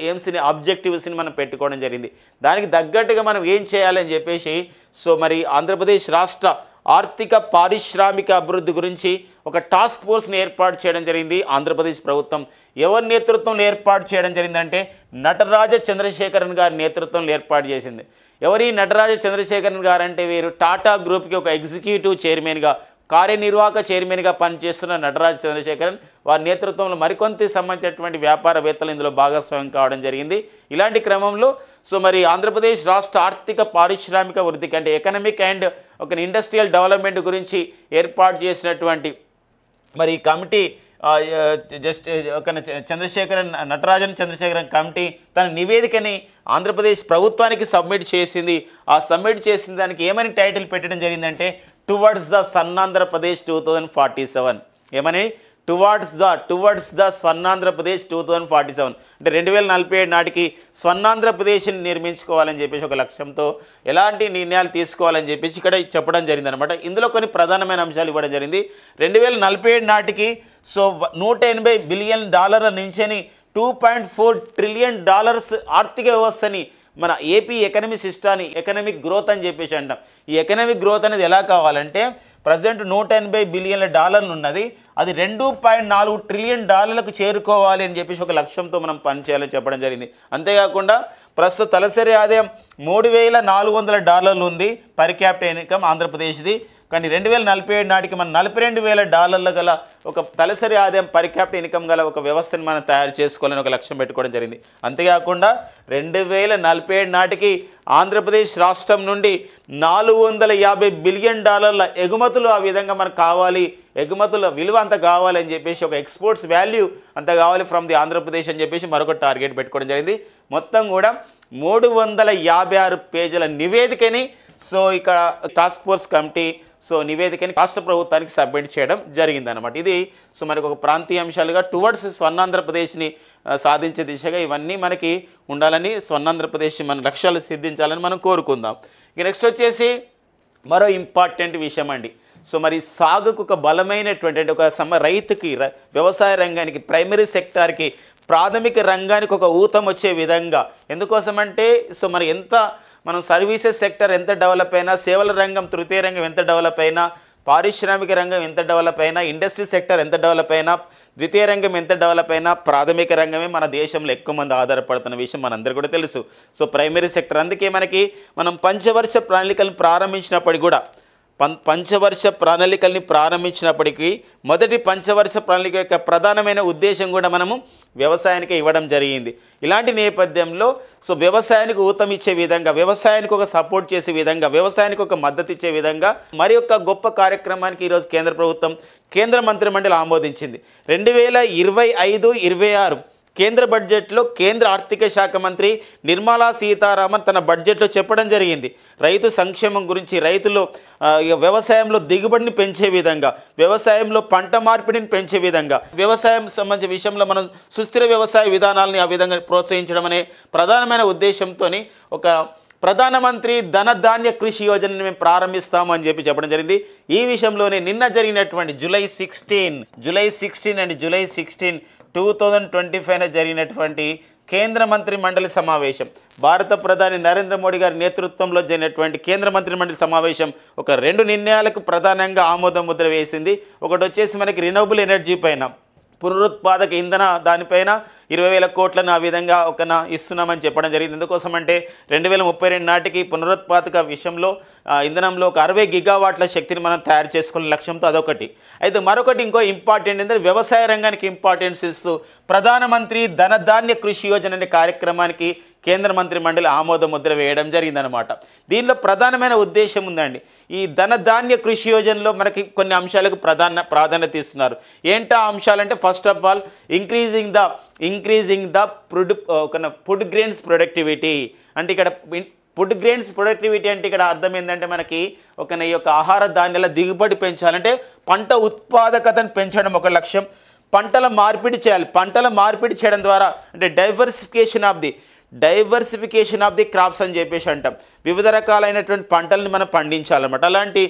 ఎయిమ్స్ని ఆబ్జెక్టివ్స్ని మనం పెట్టుకోవడం జరిగింది. దానికి తగ్గట్టుగా మనం ఏం చేయాలని చెప్పేసి సో మరి ఆంధ్రప్రదేశ్ రాష్ట్ర ఆర్థిక పారిశ్రామిక అభివృద్ధి గురించి ఒక టాస్క్ ఫోర్స్ని ఏర్పాటు చేయడం జరిగింది ఆంధ్రప్రదేశ్ ప్రభుత్వం. ఎవరి నేతృత్వంలో ఏర్పాటు చేయడం జరిగిందంటే నటరాజ చంద్రశేఖరన్ గారి నేతృత్వంలో ఏర్పాటు చేసింది. ఎవరి నటరాజ చంద్రశేఖరన్ గారు అంటే వీరు టాటా గ్రూప్కి ఒక ఎగ్జిక్యూటివ్ చైర్మన్గా కార్యనిర్వాహక చైర్మన్గా పనిచేస్తున్న నటరాజ చంద్రశేఖరన్ వారి నేతృత్వంలో మరికొంత సంబంధించినటువంటి వ్యాపారవేత్తలు ఇందులో భాగస్వామ్యం కావడం జరిగింది. ఇలాంటి క్రమంలో సో మరి ఆంధ్రప్రదేశ్ రాష్ట్ర ఆర్థిక పారిశ్రామిక వృద్ధికి అంటే ఎకనామిక్ అండ్ ఇండస్ట్రియల్ డెవలప్మెంట్ గురించి ఏర్పాటు చేసినటువంటి మరి ఈ committee just Natarajan Chandrasekaran committee తన నివేదికని ఆంధ్రప్రదేశ్ ప్రభుత్వానికి సబ్మిట్ చేసింది. ఆ సబ్మిట్ చేసిన దానికి ఏమని టైటిల్ పెట్టడం జరిగిందంటే టువర్డ్స్ ద స్వర్ణాంధ్రప్రదేశ్ 2047. ఏమని టువర్డ్స్ ద స్వర్ణాంధ్రప్రదేశ్ 2047 అంటే 2047 నాటికి స్వర్ణాంధ్రప్రదేశ్ని నిర్మించుకోవాలని చెప్పేసి ఒక లక్ష్యంతో ఎలాంటి నిర్ణయాలు తీసుకోవాలని చెప్పేసి ఇక్కడ చెప్పడం జరిగింది అనమాట. ఇందులో కొన్ని ప్రధానమైన అంశాలు ఇవ్వడం జరిగింది. 2047 నాటికి సో $180 బిలియన్ నుంచి $2.4 ట్రిలియన్ ఆర్థిక వ్యవస్థని మన ఏపీ ఎకనమీ సిస్టాన్ని ఎకనామిక్ గ్రోత్ అని చెప్పేసి అంటాం. ఈ ఎకనామిక్ గ్రోత్ అనేది ఎలా కావాలంటే ప్రజెంట్ $180 బిలియన్ ఉన్నది, అది $2.4 ట్రిలియన్ చేరుకోవాలి అని చెప్పేసి ఒక లక్ష్యంతో మనం పనిచేయాలని చెప్పడం జరిగింది. అంతేకాకుండా ప్రస్తుత తలసరి ఆదాయం $3,400 ఉంది పర్ క్యాపిటల్ ఇన్కమ్ ఆంధ్రప్రదేశ్ది. కానీ 2047 నాటికి మనం $42,000 గల ఒక తలసరి ఆదాయం పర్ క్యాపిటల్ ఇన్కమ్ గల ఒక వ్యవస్థను మనం తయారు చేసుకోవాలని ఒక లక్ష్యం పెట్టుకోవడం జరిగింది. అంతేకాకుండా 2047 నాటికి ఆంధ్రప్రదేశ్ రాష్ట్రం నుండి $450 బిలియన్ ఎగుమతులు ఆ విధంగా మనకు కావాలి, ఎగుమతుల విలువ అంత కావాలి అని చెప్పేసి ఒక ఎక్స్పోర్ట్స్ వాల్యూ అంత కావాలి ఫ్రమ్ ది ఆంధ్రప్రదేశ్ అని చెప్పేసి మరొక టార్గెట్ పెట్టుకోవడం జరిగింది. మొత్తం కూడా 356 పేజీల నివేదికని ఇక్కడ టాస్క్ ఫోర్స్ కమిటీ నివేదికని రాష్ట్ర ప్రభుత్వానికి సబ్మిట్ చేయడం జరిగిందనమాట. ఇది మనకు ఒక ప్రాంతీయ అంశాలుగా టువర్డ్స్ స్వర్ణాంధ్రప్రదేశ్ని సాధించే దిశగా ఇవన్నీ మనకి ఉండాలని, స్వర్ణాంధ్రప్రదేశ్ మన లక్ష్యాలు సిద్ధించాలని మనం కోరుకుందాం. ఇక నెక్స్ట్ వచ్చేసి మరో ఇంపార్టెంట్ విషయం అండి. మరి సాగుకు ఒక బలమైనటువంటి అంటే ఒక రైతుకి వ్యవసాయ రంగానికి ప్రైమరీ సెక్టార్కి ప్రాథమిక రంగానికి ఒక ఊతం వచ్చే విధంగా, ఎందుకోసమంటే మరి మనం సర్వీసెస్ సెక్టర్ ఎంత డెవలప్ అయినా, సేవల రంగం తృతీయ రంగం ఎంత డెవలప్ అయినా, పారిశ్రామిక రంగం ఎంత డెవలప్ అయినా, ఇండస్ట్రీ సెక్టర్ ఎంత డెవలప్ అయినా, ద్వితీయ రంగం ఎంత డెవలప్ అయినా, ప్రాథమిక రంగమే మన దేశంలో ఎక్కువ మంది ఆధారపడుతున్న విషయం మనందరూ కూడా తెలుసు. ప్రైమరీ సెక్టర్, అందుకే మనం పంచవర్ష ప్రణాళికలను ప్రారంభించినప్పటికీ కూడా పంచవర్ష ప్రణాళికల్ని ప్రారంభించినప్పటికీ మొదటి పంచవర్ష ప్రణాళిక యొక్క ప్రధానమైన ఉద్దేశం కూడా మనము వ్యవసాయానికి ఇవ్వడం జరిగింది. ఇలాంటి నేపథ్యంలో వ్యవసాయానికి ఊతం ఇచ్చే విధంగా, వ్యవసాయానికి ఒక సపోర్ట్ చేసే విధంగా, వ్యవసాయానికి ఒక మద్దతు ఇచ్చే విధంగా మరి యొక్క గొప్ప కార్యక్రమానికి ఈరోజు కేంద్ర ప్రభుత్వం కేంద్ర మంత్రిమండలి ఆమోదించింది. 2025-26 కేంద్ర బడ్జెట్లో కేంద్ర ఆర్థిక శాఖ మంత్రి నిర్మలా సీతారామన్ తన బడ్జెట్లో చెప్పడం జరిగింది. రైతు సంక్షేమం గురించి, రైతులు వ్యవసాయంలో దిగుబడిని పెంచే విధంగా, వ్యవసాయంలో పంట మార్పిడిని పెంచే విధంగా, వ్యవసాయం సంబంధించిన విషయంలో మనం సుస్థిర వ్యవసాయ విధానాలని ఆ విధంగా ప్రోత్సహించడం అనే ప్రధానమైన ఉద్దేశంతో ఒక ప్రధానమంత్రి ధనధాన్య కృషి యోజనని మేము ప్రారంభిస్తాము అని చెప్పడం జరిగింది. ఈ విషయంలోనే నిన్న జరిగినటువంటి జూలై 16 2025 జరిగినటువంటి కేంద్ర మంత్రి మండలి సమావేశం, భారత ప్రధాని నరేంద్ర మోడీ గారి నేతృత్వంలో జరిగినటువంటి కేంద్ర మంత్రి మండలి సమావేశం ఒక 2 నిర్ణయాలకు ప్రధానంగా ఆమోద ముద్ర వేసింది. ఒకటి వచ్చేసి మనకి రినవబుల్ ఎనర్జీ పైన, పునరుత్పాదక ఇంధన దానిపైన 20,000 కోట్లను ఆ విధంగా ఇస్తున్నామని చెప్పడం జరిగింది. ఎందుకోసమంటే 2032 నాటికి పునరుత్పాదక విషయంలో ఇంధనంలో ఒక 60 గిగావాట్ల శక్తిని మనం తయారు చేసుకునే లక్ష్యంతో అదొకటి. అయితే మరొకటి ఇంకో ఇంపార్టెంట్ ఏంటంటే వ్యవసాయ రంగానికి ఇంపార్టెన్స్ ఇస్తూ ప్రధానమంత్రి ధనధాన్య కృషి యోజన అనే కార్యక్రమానికి కేంద్ర మంత్రి మండలి ఆమోద ముద్ర వేయడం జరిగిందనమాట. దీనిలో ప్రధానమైన ఉద్దేశం ఉందండి. ఈ ధనధాన్య కృషి యోజనలో మనకి కొన్ని అంశాలకు ప్రాధాన్యత ఇస్తున్నారు. ఏంటా అంశాలంటే first of all increasing the food grains productivity. అంటే ఇక్కడ ఫుడ్ గ్రెయిన్స్ ప్రొడక్టివిటీ అంటే ఇక్కడ అర్థం ఏంటంటే మనకి ఈ యొక్క ఆహార ధాన్యాల దిగుబడి పెంచాలంటే పంట ఉత్పాదకతను పెంచడం ఒక లక్ష్యం. పంటల మార్పిడి చేయాలి. పంటల మార్పిడి చేయడం ద్వారా అంటే డైవర్సిఫికేషన్ ఆఫ్ ది క్రాప్స్ అని చెప్పేసి అంటాం. వివిధ రకాలైనటువంటి పంటల్ని మనం పండించాలన్నమాట. అలాంటి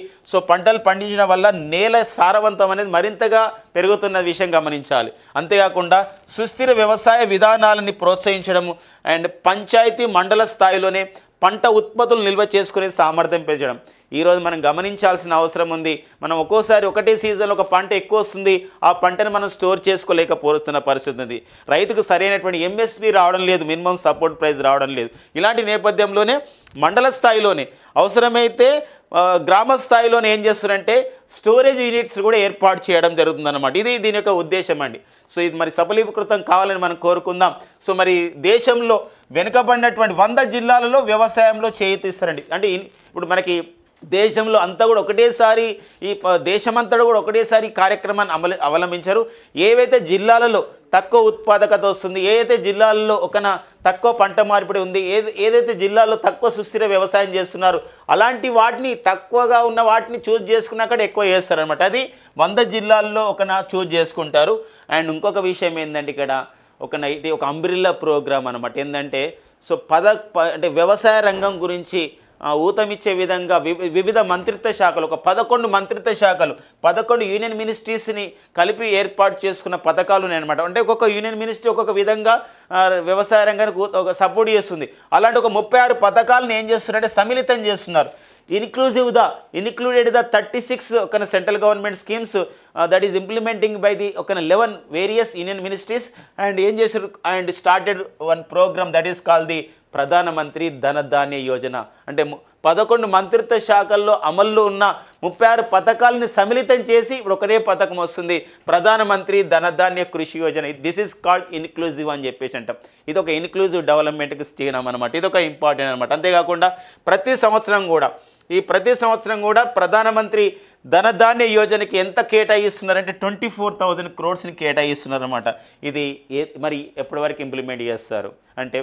పంటలు పండించడం వల్ల నేల సారవంతం అనేది మరింతగా పెరుగుతున్న విషయం గమనించాలి. అంతేకాకుండా సుస్థిర వ్యవసాయ విధానాలని ప్రోత్సహించడము అండ్ పంచాయతీ మండల స్థాయిలోనే పంట ఉత్పత్తులు నిల్వ చేసుకునే సామర్థ్యం పెంచడం. ఈరోజు మనం గమనించాల్సిన అవసరం ఉంది. మనం ఒక్కోసారి ఒకటే సీజన్లో ఒక పంట ఎక్కువ వస్తుంది, ఆ పంటను మనం స్టోర్ చేసుకోలేకపోతున్న పరిస్థితి ఉంది. రైతుకు సరైనటువంటి ఎంఎస్పి రావడం లేదు, మినిమం సపోర్ట్ ప్రైస్ రావడం లేదు. ఇలాంటి నేపథ్యంలోనే మండల స్థాయిలోనే అవసరమైతే గ్రామ స్థాయిలోనే ఏం చేస్తున్నారంటే స్టోరేజ్ యూనిట్స్ కూడా ఏర్పాటు చేయడం జరుగుతుందన్నమాట. ఇది దీని యొక్క ఉద్దేశం అండి. ఇది మరి సఫలీకృతం కావాలని మనం కోరుకుందాం. మరి దేశంలో వెనుకబడినటువంటి 100 జిల్లాలలో వ్యవసాయంలో చేయూతిస్తారండి. అంటే ఇప్పుడు మనకి దేశంలో అంతా కూడా ఒకటేసారి దేశమంతటా కూడా ఒకటేసారి కార్యక్రమాన్ని అవలంబించారు. ఏవైతే జిల్లాలలో తక్కువ ఉత్పాదకత వస్తుంది, ఏదైతే జిల్లాల్లో తక్కువ పంట మార్పిడి ఉంది, ఏదైతే జిల్లాల్లో తక్కువ సుస్థిర వ్యవసాయం చేస్తున్నారు అలాంటి వాటిని తక్కువగా ఉన్న వాటిని చూజ్ చేసుకున్నాక ఎక్కువ చేస్తారనమాట. అది 100 జిల్లాల్లో చూజ్ చేసుకుంటారు. అండ్ ఇంకొక విషయం ఏంటంటే ఇక్కడ ఒక అంబ్రిల్లా ప్రోగ్రామ్ అనమాట. ఏంటంటే అంటే వ్యవసాయ రంగం గురించి ఊతమిచ్చే విధంగా వివిధ మంత్రిత్వ శాఖలు 11 మంత్రిత్వ శాఖలు 11 యూనియన్ మినిస్ట్రీస్ని కలిపి ఏర్పాటు చేసుకున్న పథకాలు ఉన్నాయన్నమాట. అంటే ఒక్కొక్క యూనియన్ మినిస్ట్రీ ఒక్కొక్క విధంగా వ్యవసాయ రంగానికి సపోర్ట్ చేస్తుంది. అలాంటి ఒక 36 పథకాలను ఏం చేస్తున్నారంటే సమ్మిళితం చేస్తున్నారు. included the 36 kind of central government schemes that is implementing by the 11 various union ministries and started one program that is called the Pradhan Mantri ధనధాన్య యోజన. అంటే 11 మంత్రిత్వ శాఖల్లో అమల్లో ఉన్న 36 పథకాలను సమిళితం చేసి ఇప్పుడు ఒకటే పథకం వస్తుంది, ప్రధానమంత్రి ధనధాన్య Krishi Yojana. This is called inclusive అని చెప్పేసి అంటాం. ఇది ఒక ఇన్క్లూజివ్ డెవలప్మెంట్కి చేయడం అనమాట. ఇది ఒక ఇంపార్టెంట్ అనమాట. అంతేకాకుండా ప్రతి సంవత్సరం కూడా ప్రధానమంత్రి ధనధాన్య యోజనకి ఎంత కేటాయిస్తున్నారంటే 24,000 crores కేటాయిస్తున్నారు అనమాట. ఇది మరి ఎప్పటి వరకు ఇంప్లిమెంట్ చేస్తారు అంటే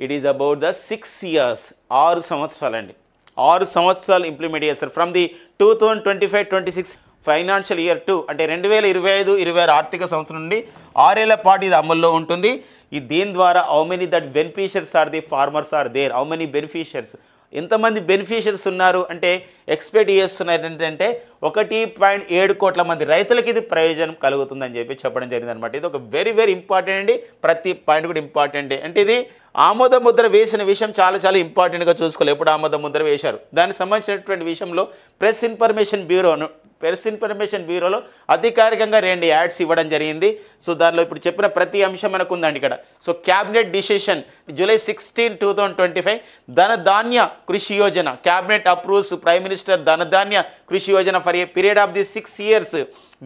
it is about the 6 years, 6 సంవత్సరాలు అండి. 6 సంవత్సరాలు ఇంప్లిమెంట్ చేస్తారు. ఫ్రమ్ ది 2025-26 ఫైనాన్షియల్ ఇయర్ 2 అంటే 2025-26 ఆర్థిక సంవత్సరం నుండి 6 ఏళ్ల పాటు ఇది అమల్లో ఉంటుంది. దీని ద్వారా how many that beneficiaries are the farmers are there, how many beneficiaries, ఎంతమంది బెనిఫిషియర్స్ ఉన్నారు అంటే ఎక్స్పెక్ట్ చేస్తున్నారు ఏంటంటే 1.7 కోట్ల మంది రైతులకి ఇది ప్రయోజనం కలుగుతుందని చెప్పడం జరిగింది అనమాట. ఇది ఒక వెరీ వెరీ ఇంపార్టెంట్ అండి. ప్రతి పాయింట్ కూడా ఇంపార్టెంట్. అంటే ఇది ఆమోద ముద్ర వేసిన విషయం చాలా చాలా ఇంపార్టెంట్గా చూసుకోవాలి. ఎప్పుడు ఆమోద ముద్ర వేశారు దానికి సంబంధించినటువంటి విషయంలో ప్రెస్ ఇన్ఫర్మేషన్ బ్యూరోలో అధికారికంగా 2 యాడ్స్ ఇవ్వడం జరిగింది. సో దానిలో ఇప్పుడు చెప్పిన ప్రతి అంశం మనకు ఉందండి ఇక్కడ. So cabinet decision July 16, 2025 Dhan Dhaanya Krishi Yojana, cabinet approves prime minister Dhan Dhaanya Krishi Yojana for a period of the 6 years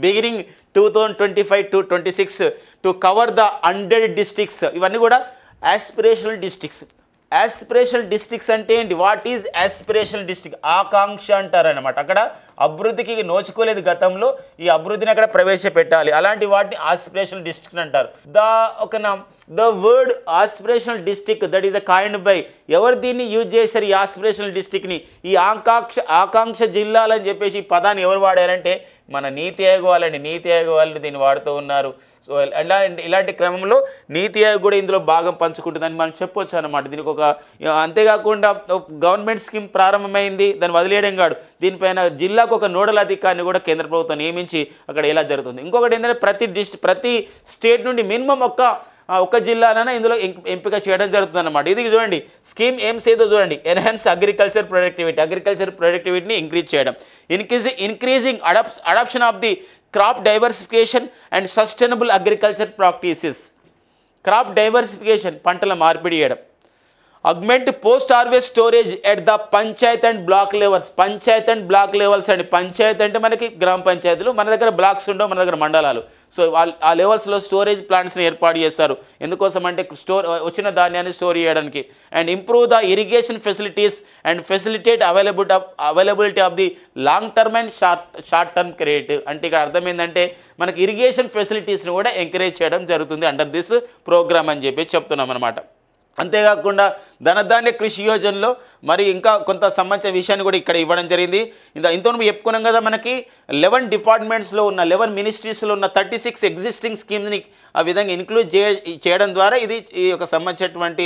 beginning 2025-26 to cover the 100 districts. ఇవన్నీ కూడా ఆస్పిరేషనల్ డిస్ట్రిక్ట్స్ అంటే ఏంటి? What is aspirational district? ఆకాంక్ష అంటారనమాట. అక్కడ అభివృద్ధికి నోచుకోలేదు గతంలో, ఈ అభివృద్ధిని అక్కడ ప్రవేశపెట్టాలి. అలాంటి వాటిని ఆస్పిరేషనల్ డిస్ట్రిక్ట్ అంటారు. The word aspirational district that is coined by, ఎవరు దీన్ని యూజ్ చేశారు ఈ ఆస్పిరేషనల్ డిస్ట్రిక్ట్ని? ఈ ఆకాంక్ష జిల్లాలని చెప్పేసి ఈ పదాన్ని ఎవరు వాడారంటే మన నీతి ఆయోగ్ వాళ్ళు దీన్ని వాడుతూ ఉన్నారు. సో ఇలాంటి క్రమంలో నీతి ఆయోగ్ కూడా ఇందులో భాగం పంచుకుంటుందని మనం చెప్పొచ్చు అనమాట. దీనికి అంతేకాకుండా గవర్నమెంట్ స్కీమ్ ప్రారంభమైంది, దాన్ని వదిలేయడం కాదు, దీనిపైన జిల్లాకు ఒక నోడల్ అధికారిని కూడా కేంద్ర ప్రభుత్వం నియమించి అక్కడ ఎలా జరుగుతుంది. ఇంకొకటి ఏంటంటే ప్రతి స్టేట్ నుండి మినిమం ఒక జిల్లానైనా ఇందులో ఎంపిక చేయడం జరుగుతుంది అన్నమాట. ఇది చూడండి స్కీమ్ ఏం చేదో చూడండి, ఎన్హాన్స్ అగ్రికల్చర్ ప్రొడక్టివిటీని ఇంక్రీజ్ చేయడం, increasing adoption of the crop diversification and sustainable agriculture practices, crop diversification పంటల మార్పిడి చేయడం, augment post harvest storage at the panchayat and block levels. అండి, పంచాయత్ అంటే మనకి గ్రామ పంచాయతీలు, మన దగ్గర బ్లాక్స్ ఉండవు, మన దగ్గర మండలాలు. సో ఆ లెవెల్స్లో స్టోరేజ్ ప్లాంట్స్ని ఏర్పాటు చేస్తారు. ఎందుకోసం అంటే వచ్చిన ధాన్యాన్ని స్టోర్ చేయడానికి. And improve the irrigation facilities and facilitate availability of the long term and short term credit. అంటే ఇక్కడ అర్థం ఏంటంటే మనకి ఇరిగేషన్ ఫెసిలిటీస్ని కూడా ఎంకరేజ్ చేయడం జరుగుతుంది అండర్ దిస్ ప్రోగ్రామ్ అని చెప్పి చెప్తున్నాం అనమాట. అంతేకాకుండా ధనధాన్య కృషి యోజనలో మరి ఇంకా కొంత సంబంధించిన విషయాన్ని కూడా ఇక్కడ ఇవ్వడం జరిగింది. ఇంతకు చెప్పుకున్నాం కదా, మనకి 11 డిపార్ట్మెంట్స్లో ఉన్న 11 మినిస్ట్రీస్లో ఉన్న 36 ఎగ్జిస్టింగ్ స్కీమ్స్ని ఆ విధంగా ఇంక్లూడ్ చేయడం ద్వారా ఇది ఈ యొక్క సంబంధించినటువంటి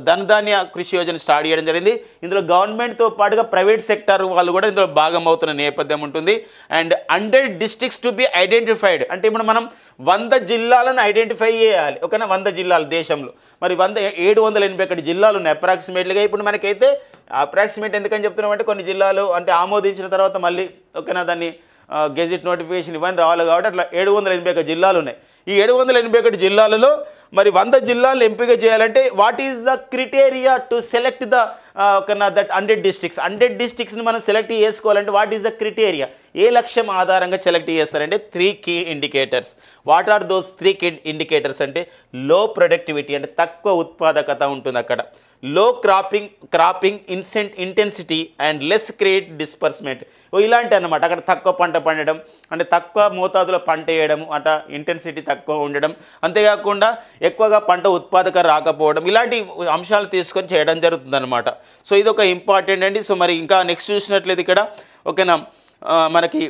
ధనధాన్య కృషి యోజన స్టార్ట్ చేయడం జరిగింది. ఇందులో గవర్నమెంట్తో పాటుగా ప్రైవేట్ సెక్టర్ వాళ్ళు కూడా ఇందులో భాగం అవుతున్న నేపథ్యం ఉంటుంది. And 100 districts to be identified, అంటే ఇప్పుడు మనం 100 జిల్లాలను ఐడెంటిఫై చేయాలి. ఓకేనా, 100 జిల్లాలు దేశంలో మరి 781 జిల్లాలు ఉన్నాయి అప్రాక్సిమేట్లీగా. ఇప్పుడు మనకైతే అప్రాక్సిమేట్ ఎందుకని చెప్తున్నామంటే కొన్ని జిల్లాలు అంటే ఆమోదించిన తర్వాత మళ్ళీ ఓకేనా దాన్ని గెజిట్ నోటిఫికేషన్ ఇవన్నీ రావాలి కాబట్టి అట్లా 781 జిల్లాలు ఉన్నాయి. ఈ 781 జిల్లాలలో మరి 100 జిల్లాలు ఎంపిక చేయాలంటే what is the criteria to select the that 100 districts? 100 districtsని మనం సెలెక్ట్ చేసుకోవాలంటే వాట్ ఈజ్ ద క్రిటేరియా? ఏ లక్ష్యం ఆధారంగా సెలెక్ట్ చేస్తారంటే 3 key indicators. What are those 3 key indicators అంటే లో ప్రొడక్టివిటీ, అంటే తక్కువ ఉత్పాదకత ఉంటుంది అక్కడ, లో cropping intensity and less credit disbursement. ఇలాంటి అన్నమాట. అక్కడ తక్కువ పంట పండడం అంటే తక్కువ మోతాదులో పంట వేయడం, అంట ఇంటెన్సిటీ తక్కువ ఉండడం, అంతేకాకుండా ఎక్కువగా పంట ఉత్పాదక రాకపోవడం, ఇలాంటి అంశాలు తీసుకొని చేయడం జరుగుతుంది అనమాట. సో ఇది ఒక ఇంపార్టెంట్ అండి. సో మరి ఇంకా నెక్స్ట్ చూసినట్లయితే ఇక్కడ ఓకేనా మనకి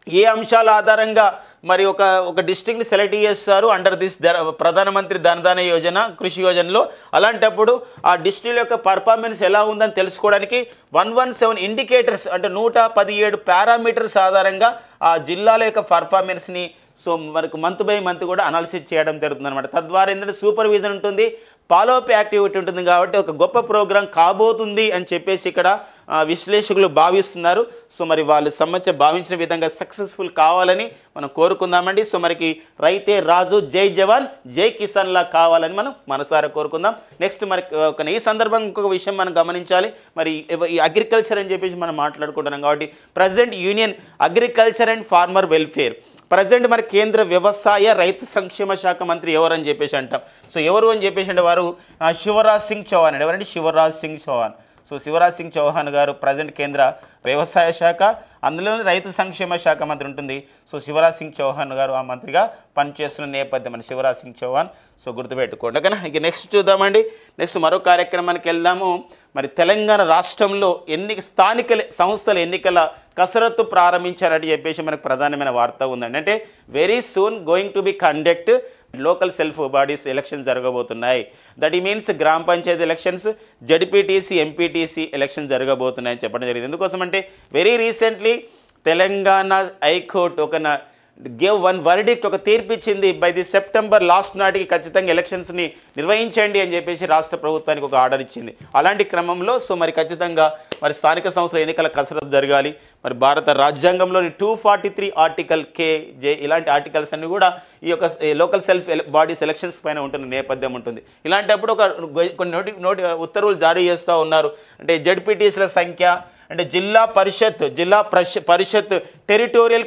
ఏ అంశాల ఆధారంగా మరి ఒక డిస్ట్రిక్ట్ని సెలెక్ట్ చేస్తారు అండర్ దిస్ ప్రధానమంత్రి ధనధాన్య యోజన కృషి యోజనలో. అలాంటప్పుడు ఆ డిస్ట్రిక్ట్ యొక్క పర్ఫార్మెన్స్ ఎలా ఉందని తెలుసుకోవడానికి 117 ఇండికేటర్స్ అంటే 117 పారామీటర్స్ ఆధారంగా ఆ జిల్లాల యొక్క పర్ఫార్మెన్స్ని సో మనకు మంత్ బై మంత్ కూడా అనాలిసిస్ చేయడం జరుగుతుంది అనమాట. తద్వారా ఏంటంటే సూపర్విజన్ ఉంటుంది, ఫాలో అప్ యాక్టివిటీ ఉంటుంది కాబట్టి ఒక గొప్ప ప్రోగ్రాం కాబోతుంది అని చెప్పేసి ఇక్కడ విశ్లేషకులు భావిస్తున్నారు. సో మరి వాళ్ళు భావించిన విధంగా సక్సెస్ఫుల్ కావాలని మనం కోరుకుందామండి. సో మనకి రైతే రాజు, జై జవాన్ జై కిసాన్లా కావాలని మనం మనసారా కోరుకుందాం. నెక్స్ట్ మరి ఈ సందర్భంగా ఇంకొక విషయం మనం గమనించాలి. మరి ఈ అగ్రికల్చర్ అని చెప్పేసి మనం మాట్లాడుకుంటున్నాం కాబట్టి present union agriculture and farmer welfare present మరి కేంద్ర వ్యవసాయ రైతు సంక్షేమ శాఖ మంత్రి ఎవరు అని చెప్పేసి అంటాం. సో ఎవరు అని చెప్పేసి అంటే వారు శివరాజ్ సింగ్ చౌహాన్ అండి. ఎవరండి? శివరాజ్ సింగ్ చౌహాన్. సో శివరాజ్ సింగ్ చౌహాన్ గారు ప్రజెంట్ కేంద్ర వ్యవసాయ శాఖ, అందులోనే రైతు సంక్షేమ శాఖ మంత్రి ఉంటుంది. సో శివరాజ్ సింగ్ చౌహాన్ గారు ఆ మంత్రిగా పనిచేస్తున్న నేపథ్యం అని శివరాజ్ సింగ్ చౌహాన్. సో గుర్తుపెట్టుకోండి ఓకేనా. ఇక నెక్స్ట్ చూద్దామండి. నెక్స్ట్ మరో కార్యక్రమానికి వెళ్దాము. మరి తెలంగాణ రాష్ట్రంలో స్థానిక సంస్థల ఎన్నికల కసరత్తు ప్రారంభించారని చెప్పేసి మనకు ప్రధానమైన వార్త ఉందండి. అంటే very soon going to be conduct local self bodies elections జరగబోతున్నాయి. దట్ ఈ means gram panchayat elections, ZPTC, MPTC elections జరగబోతున్నాయని చెప్పడం జరిగింది. ఎందుకోసం అంటే very recently Telangana high court gave one verdict, ఒక తీర్పు ఇచ్చింది. బై ది సెప్టెంబర్ లాస్ట్ నాటికి ఖచ్చితంగా ఎలక్షన్స్ని నిర్వహించండి అని చెప్పేసి రాష్ట్ర ప్రభుత్వానికి ఒక ఆర్డర్ ఇచ్చింది. అలాంటి క్రమంలో సో మరి ఖచ్చితంగా మరి స్థానిక సంస్థల ఎన్నికల కసరత్తు జరగాలి. మరి భారత రాజ్యాంగంలోని 243 ఆర్టికల్ KJ ఇలాంటి ఆర్టికల్స్ అన్ని కూడా ఈ యొక్క లోకల్ సెల్ఫ్ బాడీస్ ఎలక్షన్స్ పైన ఉంటున్న నేపథ్యం ఉంటుంది. ఇలాంటప్పుడు కొన్ని ఉత్తర్వులు జారీ చేస్తూ ఉన్నారు. అంటే జడ్పీటీసీల సంఖ్య, అంటే జిల్లా పరిషత్ టెరిటోరియల్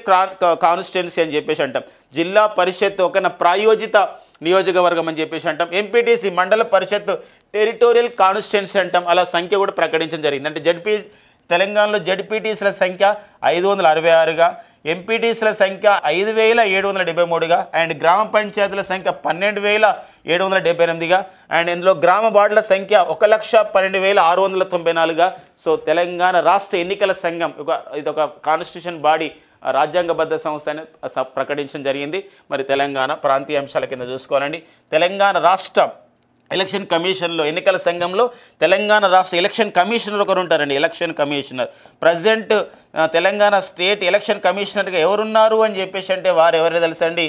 కాన్స్టిట్యున్సీ అని చెప్పేసి అంటాం. జిల్లా పరిషత్ ఒక ప్రాయోజిత నియోజకవర్గం అని చెప్పేసి అంటాం. ఎంపీటీసీ మండల పరిషత్ టెరిటోరియల్ కాన్స్టిట్యున్సీ అంటాం. అలా సంఖ్య కూడా ప్రకటించడం జరిగింది. అంటే తెలంగాణలో జడ్పీటీసీల సంఖ్య 566గా, ఎంపీటీసీల సంఖ్య 5773గా, అండ్ గ్రామ పంచాయతీల సంఖ్య 12778గా, అండ్ ఇందులో గ్రామ వార్డుల సంఖ్య 1,12,694గా. సో తెలంగాణ రాష్ట్ర ఎన్నికల సంఘం ఇదొక కాన్స్టిట్యూషన్ బాడీ, రాజ్యాంగబద్ధ సంస్థ అని ప్రకటించడం జరిగింది. మరి తెలంగాణ ప్రాంతీయ అంశాల కింద చూసుకోవాలండి. తెలంగాణ రాష్ట్ర ఎలక్షన్ కమిషన్లో, ఎన్నికల సంఘంలో తెలంగాణ రాష్ట్ర ఎలక్షన్ కమిషనర్ ఒకరు ఉంటారండి. Election commissioner present Telangana state election కమిషనర్గా ఎవరున్నారు అని చెప్పేసి అంటే వారు ఎవరు తెలుసండి?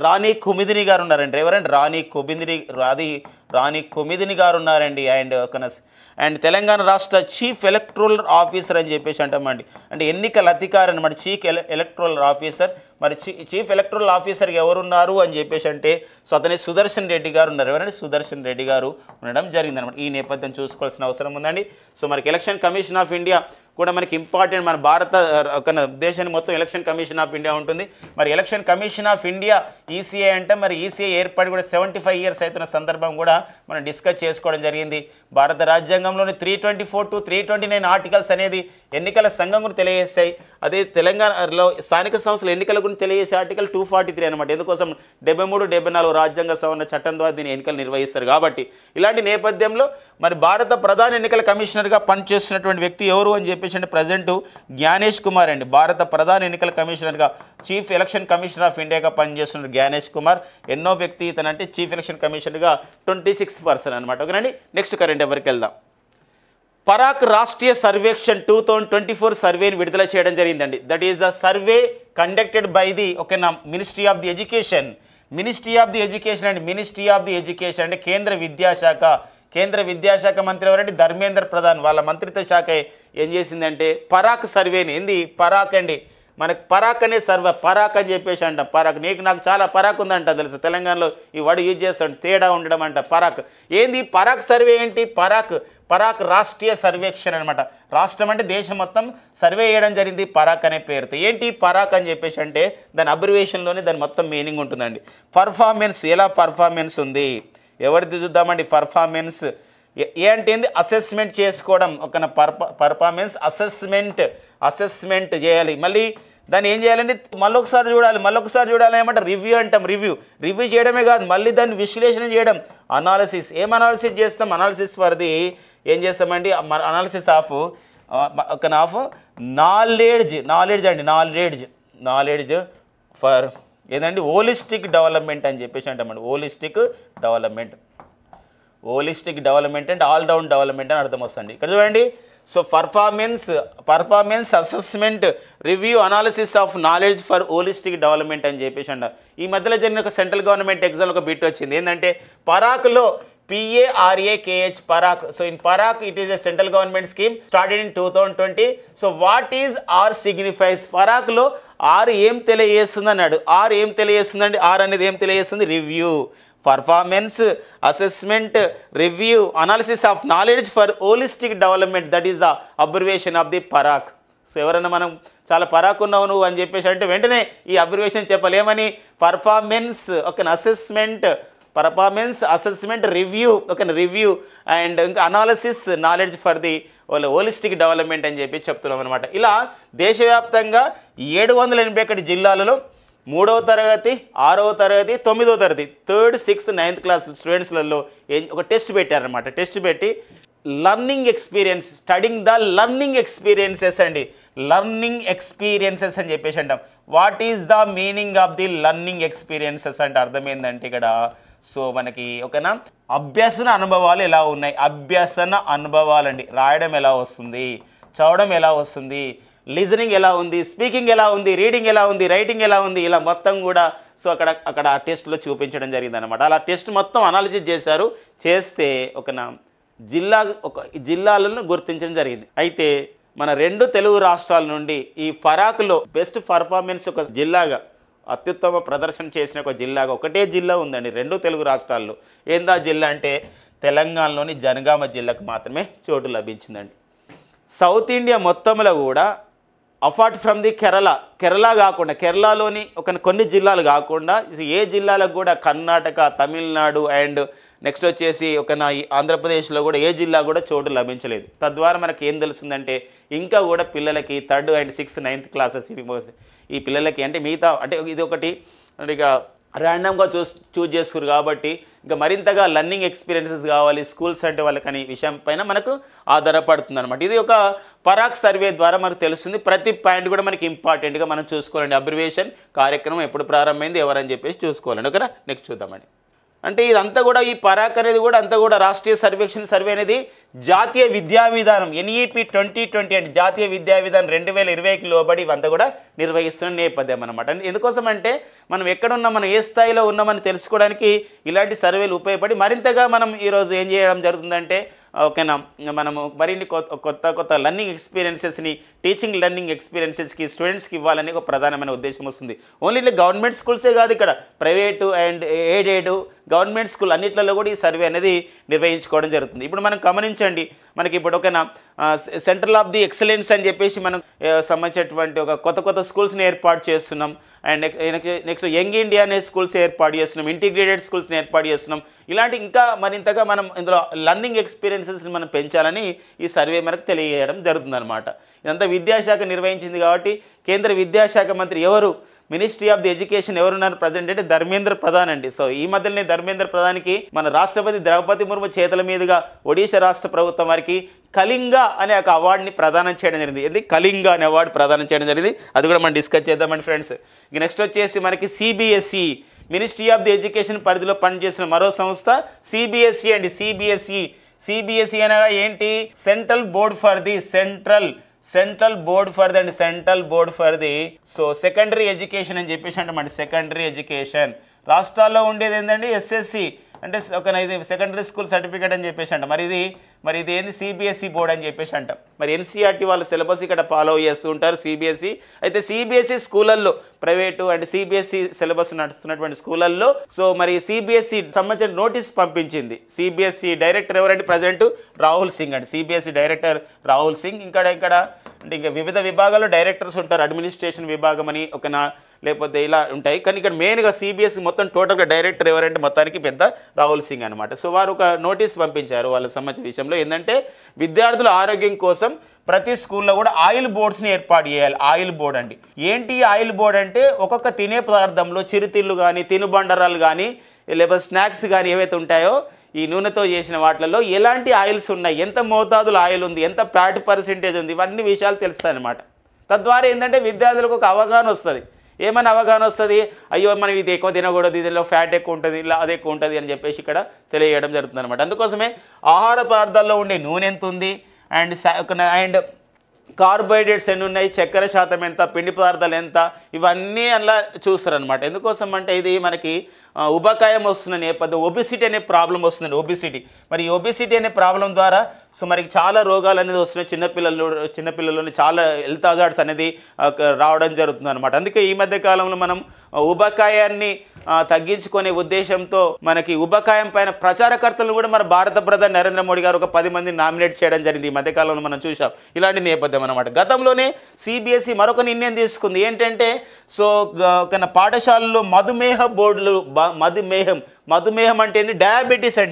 రాణి కుమిదిని గారు ఉన్నారండి. ఎవరండి? రాణి కుమిదిని గారు ఉన్నారండి. అండ్ తెలంగాణ రాష్ట్ర చీఫ్ ఎలక్టరల్ ఆఫీసర్ అని చెప్పేసి అంటామండి. అంటే ఎన్నికల అధికారి అనమాట, చీఫ్ ఎలక్టరల్ ఆఫీసర్. మరి చీఫ్ ఎలక్టరల్ ఆఫీసర్గా ఎవరున్నారు అని చెప్పేసి అంటే సో అతని సుదర్శన్ రెడ్డి గారు ఉన్నారు. ఎవరండి? సుదర్శన్ రెడ్డి గారు ఉండడం జరిగిందనమాట. ఈ నేపథ్యం చూసుకోవాల్సిన అవసరం ఉందండి. సో మనకి ఎలక్షన్ కమిషన్ ఆఫ్ ఇండియా కూడా మనకి ఇంపార్టెంట్. మన భారత దేశానికి మొత్తం ఎలక్షన్ కమిషన్ ఆఫ్ ఇండియా ఉంటుంది. మరి election commission of India ECI అంటే మరి ఈసీఐ ఏర్పడి కూడా 75 years అవుతున్న సందర్భం కూడా మనం డిస్కస్ చేసుకోవడం జరిగింది. భారత రాజ్యాంగంలోని 324 to 329 ఆర్టికల్స్ అనేది ఎన్నికల సంఘం గురించి తెలియజేస్తాయి. అదే తెలంగాణలో స్థానిక సంస్థల ఎన్నికల గురించి తెలియజేసే ఆర్టికల్ 243 అనమాట. ఎందుకోసం 73, 74 రాజ్యాంగ సవరణ చట్టం ద్వారా దీన్ని ఎన్నికలు నిర్వహిస్తారు కాబట్టి. ఇలాంటి నేపథ్యంలో మరి భారత ప్రధాన ఎన్నికల కమిషనర్గా పనిచేస్తున్నటువంటి వ్యక్తి ఎవరు అని చెప్పేసి అంటే ప్రజెంట్ జ్ఞానేష్ కుమార్ అండి. భారత ప్రధాన ఎన్నికల కమిషనర్గా, చీఫ్ ఎలక్షన్ కమిషనర్ ఆఫ్ ఇండియాగా పనిచేస్తున్న జ్ఞానేష్ కుమార్ ఎన్నో వ్యక్తి ఇతనంటే చీఫ్ ఎలక్షన్ కమిషనర్గా 26th person అనమాట. ఓకేనండి. నెక్స్ట్ కరెంట్ ఎవరికి వెళ్దాం. పరాక్ రాష్ట్రీయ సర్వేక్షణ్ 2024 సర్వేని విడుదల చేయడం జరిగిందండి. That is the survey conducted by the ministry of the education and ministry of the education అంటే కేంద్ర విద్యాశాఖ మంత్రి ఎవరంటే ధర్మేంద్ర ప్రధాన్. వాళ్ళ మంత్రిత్వ శాఖ ఏం చేసిందంటే పరాక్ సర్వేని, పరాక్ అండి, మనకు పరాక్ అనే సర్వే, పరాక్ అని చెప్పేసి అంటాం. పరాక్ నాకు చాలా పరాక్ ఉందంట తెలుసు. తెలంగాణలో ఈ వర్డ్ యూజ్ చేస్తాడు, తేడా ఉండడం అంట. పరాక్ ఏంది? పరాక్ సర్వే ఏంటి? పరాక్ రాష్ట్రీయ సర్వేక్షణ అనమాట. రాష్ట్రం అంటే దేశం మొత్తం సర్వే చేయడం జరిగింది పరాక్ అనే పేరుతో. ఏంటి పరాక్ అని చెప్పేసి అంటే దాని అబ్రివేషన్లోనే దాని మొత్తం మీనింగ్ ఉంటుందండి. పర్ఫార్మెన్స్, ఎలా పర్ఫార్మెన్స్ ఉంది, ఎవరిది చూద్దామండి. పర్ఫార్మెన్స్ ఏ అంటే ఏంది? అసెస్మెంట్ చేసుకోవడం. ఒక పర్ఫార్మెన్స్ అసెస్మెంట్ చేయాలి. మళ్ళీ దాన్ని ఏం చేయాలండి? మళ్ళొకసారి చూడాలి ఏమంటే రివ్యూ అంటాం. రివ్యూ చేయడమే కాదు, మళ్ళీ దాన్ని విశ్లేషణ చేయడం, అనాలిసిస్. ఏం అనాలిసిస్ చేస్తాం? అనాలిసిస్ ఫర్ది ఏం చేస్తామండి? అనాలిసిస్ ఆఫ్ నాలెడ్జ్ ఫర్ ఏదండి? హోలిస్టిక్ డెవలప్మెంట్ అని చెప్పేసి అంటామండి. హోలిస్టిక్ డెవలప్మెంట్ అంటే ఆల్ రౌండ్ డెవలప్మెంట్ అని అర్థం వస్తుంది. ఇక్కడ చూడండి. So performance assessment review analysis of knowledge for holistic development అని చెప్పేసి అంటారు. ఈ మధ్యలో జరిగిన ఒక సెంట్రల్ గవర్నమెంట్ ఎగ్జామ్ ఒక బిట్ వచ్చింది. ఏంటంటే పరాక్లో PARAKH, Parak. So in Parak, it is a central government scheme started in 2020. So what is R signifies? Parak lo R ఏం తెలియజేస్తుంది అన్నాడు. R ఏం తెలియజేస్తుందండి? R అనేది ఏం తెలియజేస్తుంది? Review, performance, assessment, review, analysis of knowledge for holistic development. That is the abbreviation of the PARAKH. So ఎవరైనా మనం చాలా పరాకు ఉన్నావు నువ్వు అని చెప్పేసి అంటే వెంటనే ఈ అబ్రివేషన్ చెప్పలేమని, పర్ఫార్మెన్స్ ఒక అసెస్మెంట్, పర్ఫార్మెన్స్ అసెస్మెంట్, రివ్యూ ఒక రివ్యూ, అండ్ ఇంకా analysis knowledge for the holistic development అని చెప్పి చెప్తున్నాం అనమాట. ఇలా దేశవ్యాప్తంగా 781 జిల్లాలలో 3వ తరగతి, 6వ తరగతి, 9వ తరగతి, 3rd, 6th, 9th క్లాస్ స్టూడెంట్స్లలో ఒక టెస్ట్ పెట్టారనమాట. టెస్ట్ పెట్టి learning experience, studying the learning experiences అండి. లర్నింగ్ ఎక్స్పీరియన్సెస్ అని చెప్పేసి అంటాం. What is the meaning of the learning experiences అంటే అర్థమైందంటే ఇక్కడ సో మనకి ఓకేనా అభ్యసన అనుభవాలు ఎలా ఉన్నాయి, అభ్యసన అనుభవాలండి. రాయడం ఎలా వస్తుంది, చదవడం ఎలా వస్తుంది, లిజనింగ్ ఎలా ఉంది, స్పీకింగ్ ఎలా ఉంది, రీడింగ్ ఎలా ఉంది, రైటింగ్ ఎలా ఉంది, ఇలా మొత్తం కూడా సో అక్కడ ఆ టెస్ట్లో చూపించడం జరిగిందనమాట. అలా టెస్ట్ మొత్తం అనాలిసిస్ చేశారు. చేస్తే ఒక జిల్లాలను గుర్తించడం జరిగింది. అయితే మన 2 తెలుగు రాష్ట్రాల నుండి ఈ పరాకులో బెస్ట్ పర్ఫార్మెన్స్ ఒక జిల్లాగా, అత్యుత్తమ ప్రదర్శన చేసిన ఒక జిల్లాగా ఒకటే జిల్లా ఉందండి 2 తెలుగు రాష్ట్రాల్లో. ఏందా జిల్లా అంటే తెలంగాణలోని జనగామ జిల్లాకు మాత్రమే చోటు లభించిందండి. సౌత్ ఇండియా మొత్తంలో కూడా అపార్ట్ ఫ్రమ్ ది కేరళ కాకుండా, కేరళలోని కొన్ని జిల్లాలు కాకుండా ఏ జిల్లాలకు కూడా కర్ణాటక, తమిళనాడు అండ్ నెక్స్ట్ వచ్చేసి ఆంధ్రప్రదేశ్లో కూడా ఏ జిల్లా కూడా చోటు లభించలేదు. తద్వారా మనకి ఏం తెలుస్తుందంటే ఇంకా కూడా పిల్లలకి 3rd and 6th, 9th classes ఈ పిల్లలకి అంటే మిగతా అంటే ఇది ఒకటి ఇక ర్యాండమ్గా చూజ్ చేసుకురు కాబట్టి ఇంకా మరింతగా లర్నింగ్ ఎక్స్పీరియన్సెస్ కావాలి స్కూల్స్ అంటే వాళ్ళకని విషయం పైన మనకు ఆధారపడుతుంది అనమాట. ఇది ఒక పరాక్ సర్వే ద్వారా మనకు తెలుస్తుంది. ప్రతి పాయింట్ కూడా మనకి ఇంపార్టెంట్గా మనం చూసుకోవాలండి. అబ్రివేషన్ కార్యక్రమం ఎప్పుడు ప్రారంభమైంది ఎవరని చెప్పేసి చూసుకోవాలండి. ఓకేనా, నెక్స్ట్ చూద్దామండి. అంటే ఇదంతా కూడా ఈ పరాక్ అనేది కూడా అంతా కూడా రాష్ట్రీయ సర్వేక్షణ సర్వే అనేది జాతీయ విద్యా విధానం NEP 2020 అంటే జాతీయ విద్యా విధానం 2020కి లోబడి ఇవంతా కూడా నిర్వహిస్తున్న నేపథ్యం అనమాట. ఎందుకోసం అంటే మనం ఎక్కడున్నా మనం ఏ స్థాయిలో ఉన్నామని తెలుసుకోవడానికి ఇలాంటి సర్వేలు ఉపయోగపడి మరింతగా మనం ఈరోజు ఏం చేయడం జరుగుతుందంటే ఓకేనా మనము మరిన్ని కొత్త లర్నింగ్ ఎక్స్పీరియన్సెస్ని టీచింగ్ లర్నింగ్ ఎక్స్పీరియన్సెస్కి స్టూడెంట్స్కి ఇవ్వాలని ఒక ప్రధానమైన ఉద్దేశం వస్తుంది. ఓన్లీ గవర్నమెంట్ స్కూల్సే కాదు, ఇక్కడ private and aided government school అన్నిట్లలో కూడా ఈ సర్వే అనేది నిర్వహించుకోవడం జరుగుతుంది. ఇప్పుడు మనం గమనించండి, మనకి ఇప్పుడు ఓకేనా సెంట్రల్ ఆఫ్ ది ఎక్సలెన్స్ అని చెప్పేసి మనం సంబంధించినటువంటి ఒక కొత్త స్కూల్స్ని ఏర్పాటు చేస్తున్నాం. అండ్ నెక్స్ట్ యంగ్ ఇండియా అనే స్కూల్స్ ఏర్పాటు చేస్తున్నాం, ఇంటిగ్రేటెడ్ స్కూల్స్ని ఏర్పాటు చేస్తున్నాం. ఇలాంటి ఇంకా మరింతగా మనం ఇందులో లర్నింగ్ ఎక్స్పీరియన్సెస్ని మనం పెంచాలని ఈ సర్వే మనకు తెలియజేయడం జరుగుతుందన్నమాట. ఇదంతా విద్యాశాఖ నిర్వహించింది కాబట్టి కేంద్ర విద్యాశాఖ మంత్రి ఎవరు, మినిస్ట్రీ ఆఫ్ ది ఎడ్యుకేషన్ ఎవరున్నారు ప్రజెంట్ అంటే ధర్మేంద్ర ప్రధాన్ అండి. సో ఈ మధ్యనే ధర్మేంద్ర ప్రధాన్కి మన రాష్ట్రపతి ద్రౌపది ముర్ము చేతుల మీదుగా ఒడిశా రాష్ట్ర ప్రభుత్వం వారికి కళింగ అనే ఒక అవార్డుని ప్రదానం చేయడం జరిగింది. ఇది కళింగ అనే అవార్డు ప్రదానం చేయడం జరిగింది. అది కూడా మనం డిస్కస్ చేద్దామండి ఫ్రెండ్స్. ఇక నెక్స్ట్ వచ్చేసి మనకి CBSE ministry of the education పరిధిలో పనిచేసిన మరో సంస్థ CBSE అండి. CBSE అనగా ఏంటి? Central board for the so secondary education అని చెప్పేసి అంటామండి. సెకండరీ ఎడ్యుకేషన్ రాష్ట్రాల్లో ఉండేది ఏంటండి SSC అంటే ఒక ఇది సెకండరీ స్కూల్ సర్టిఫికేట్ అని చెప్పేసి అంట. మరి ఇది ఏంది CBSE బోర్డ్ అని చెప్పేసి అంటాం. మరి NCERT వాళ్ళ సిలబస్ ఇక్కడ ఫాలో చేస్తూ ఉంటారు CBSE. అయితే CBSE స్కూళ్ళల్లో ప్రైవేటు అండ్ CBSE సిలబస్ నడుస్తున్నటువంటి స్కూళ్ళల్లో సో మరి CBSE సంబంధించిన నోటీస్ పంపించింది. CBSE డైరెక్టర్ ఎవరంటే ప్రజెంట్ రాహుల్ సింగ్ అండి. CBSE director Rahul Singh. ఇక్కడ అంటే ఇంకా వివిధ విభాగాల్లో డైరెక్టర్స్ ఉంటారు, అడ్మినిస్ట్రేషన్ విభాగం అని లేకపోతే ఇలా ఉంటాయి. కానీ ఇక్కడ మెయిన్గా CBSE మొత్తం టోటల్గా డైరెక్టర్ ఎవరంటే మొత్తానికి పెద్ద రాహుల్ సింగ్ అనమాట. సో వారు ఒక నోటీస్ పంపించారు వాళ్ళకి సంబంధించిన విషయంలో ఏంటంటే విద్యార్థుల ఆరోగ్యం కోసం ప్రతి స్కూల్లో కూడా ఆయిల్ బోర్డ్స్ని ఏర్పాటు చేయాలి. ఆయిల్ బోర్డ్ అండి. ఏంటి ఆయిల్ బోర్డ్ అంటే ఒక్కొక్క తినే పదార్థంలో చిరుతిళ్ళు కానీ తినుబండరాలు కానీ లేకపోతే స్నాక్స్ కానీ ఏవైతే ఉంటాయో ఈ నూనెతో చేసిన వాటిల్లో ఎలాంటి ఆయిల్స్ ఉన్నాయి, ఎంత మోతాదులో ఆయిల్ ఉంది, ఎంత ఫ్యాట్ పర్సెంటేజ్ ఉంది, ఇవన్నీ విషయాలు తెలుస్తాయి అన్నమాట. తద్వారా ఏంటంటే విద్యార్థులకు ఒక అవగాహన వస్తుంది. ఏమైనా అవగాహన వస్తుంది, అయ్యో మనం ఇది ఎక్కువ తినకూడదు, దీనిలో ఫ్యాట్ ఎక్కువ ఉంటుంది, ఇలా అది ఎక్కువ ఉంటుంది అని చెప్పేసి ఇక్కడ తెలియజేయడం జరుగుతుంది అనమాట. అందుకోసమే ఆహార పదార్థాల్లో ఉండే నూనె ఎంత ఉంది అండ్ కార్బోహైడ్రేట్స్ ఎన్ని ఉన్నాయి, చక్కెర శాతం ఎంత, పిండి పదార్థాలు ఎంత, ఇవన్నీ అలా చూస్తారనమాట. ఎందుకోసం అంటే ఇది మనకి ఉబకాయం వస్తున్న నేపథ్యం, ఒబిసిటీ అనే ప్రాబ్లం వస్తుందండి. ఒబిసిటీ, మరి ఈ ఒబిసిటీ అనే ప్రాబ్లం ద్వారా సో మనకి చాలా రోగాలు అనేది వస్తున్నాయి. చిన్నపిల్లల్లోని చాలా హెల్త్ హజార్డ్స్ అనేది రావడం జరుగుతుంది అనమాట. అందుకే ఈ మధ్య కాలంలో మనం ఉబకాయాన్ని తగ్గించుకునే ఉద్దేశంతో మనకి ఉబకాయం పైన ప్రచారకర్తలను కూడా మన భారత ప్రధాని నరేంద్ర మోడీ గారు ఒక 10 మందిని నామినేట్ చేయడం జరిగింది. ఈ మధ్యకాలంలో మనం చూసాం ఇలాంటి నేపథ్యం అనమాట. గతంలోనే సిబిఎస్ఈ మరొక నిర్ణయం తీసుకుంది. ఏంటంటే సో పాఠశాలల్లో మధుమేహ బోర్డులు, మధుమేహం అంటే ఏంటి,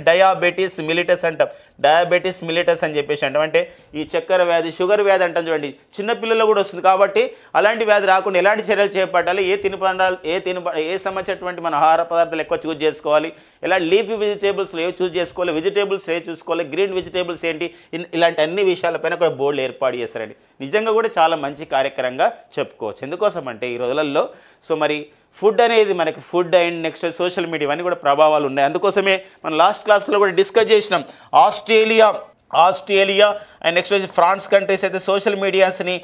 డయాబెటీస్ మిలిటస్ అంటాం. డయాబెటీస్ మిలిటస్ అని చెప్పేసి అంటాం. అంటే ఈ చక్కెర వ్యాధి, షుగర్ వ్యాధి అంటాం చూడండి, చిన్నపిల్లల్లో కూడా వస్తుంది. కాబట్టి అలాంటి వ్యాధి రాకుండా ఎలాంటి చర్యలు చేపట్టాలి, ఏ సంబంధించినటువంటి మన ఆహార పదార్థాలు ఎక్కువ చూజ్ చేసుకోవాలి, ఎలా లీఫీ వెజిటేబుల్స్ ఏవి చూజ్ చేసుకోవాలి, వెజిటేబుల్స్ ఏవి చూసుకోవాలి, గ్రీన్ వెజిటేబుల్స్ ఏంటి, ఇలాంటి అన్ని విషయాలపైన కూడా బోర్డులు ఏర్పాటు చేస్తారండి. నిజంగా కూడా చాలా మంచి కార్యక్రమంగా చెప్పుకోవచ్చు. ఎందుకోసం అంటే ఈ రోజులలో సో మరి ఫుడ్ అనేది మనకి food and next social media ఇవన్నీ కూడా ప్రభావాలు ఉన్నాయి. అందుకోసమే మనం లాస్ట్ క్లాస్లో కూడా డిస్కస్ చేసినాం. ఆస్ట్రేలియా అండ్ నెక్స్ట్ వచ్చి ఫ్రాన్స్ కంట్రీస్ అయితే సోషల్ మీడియాస్ని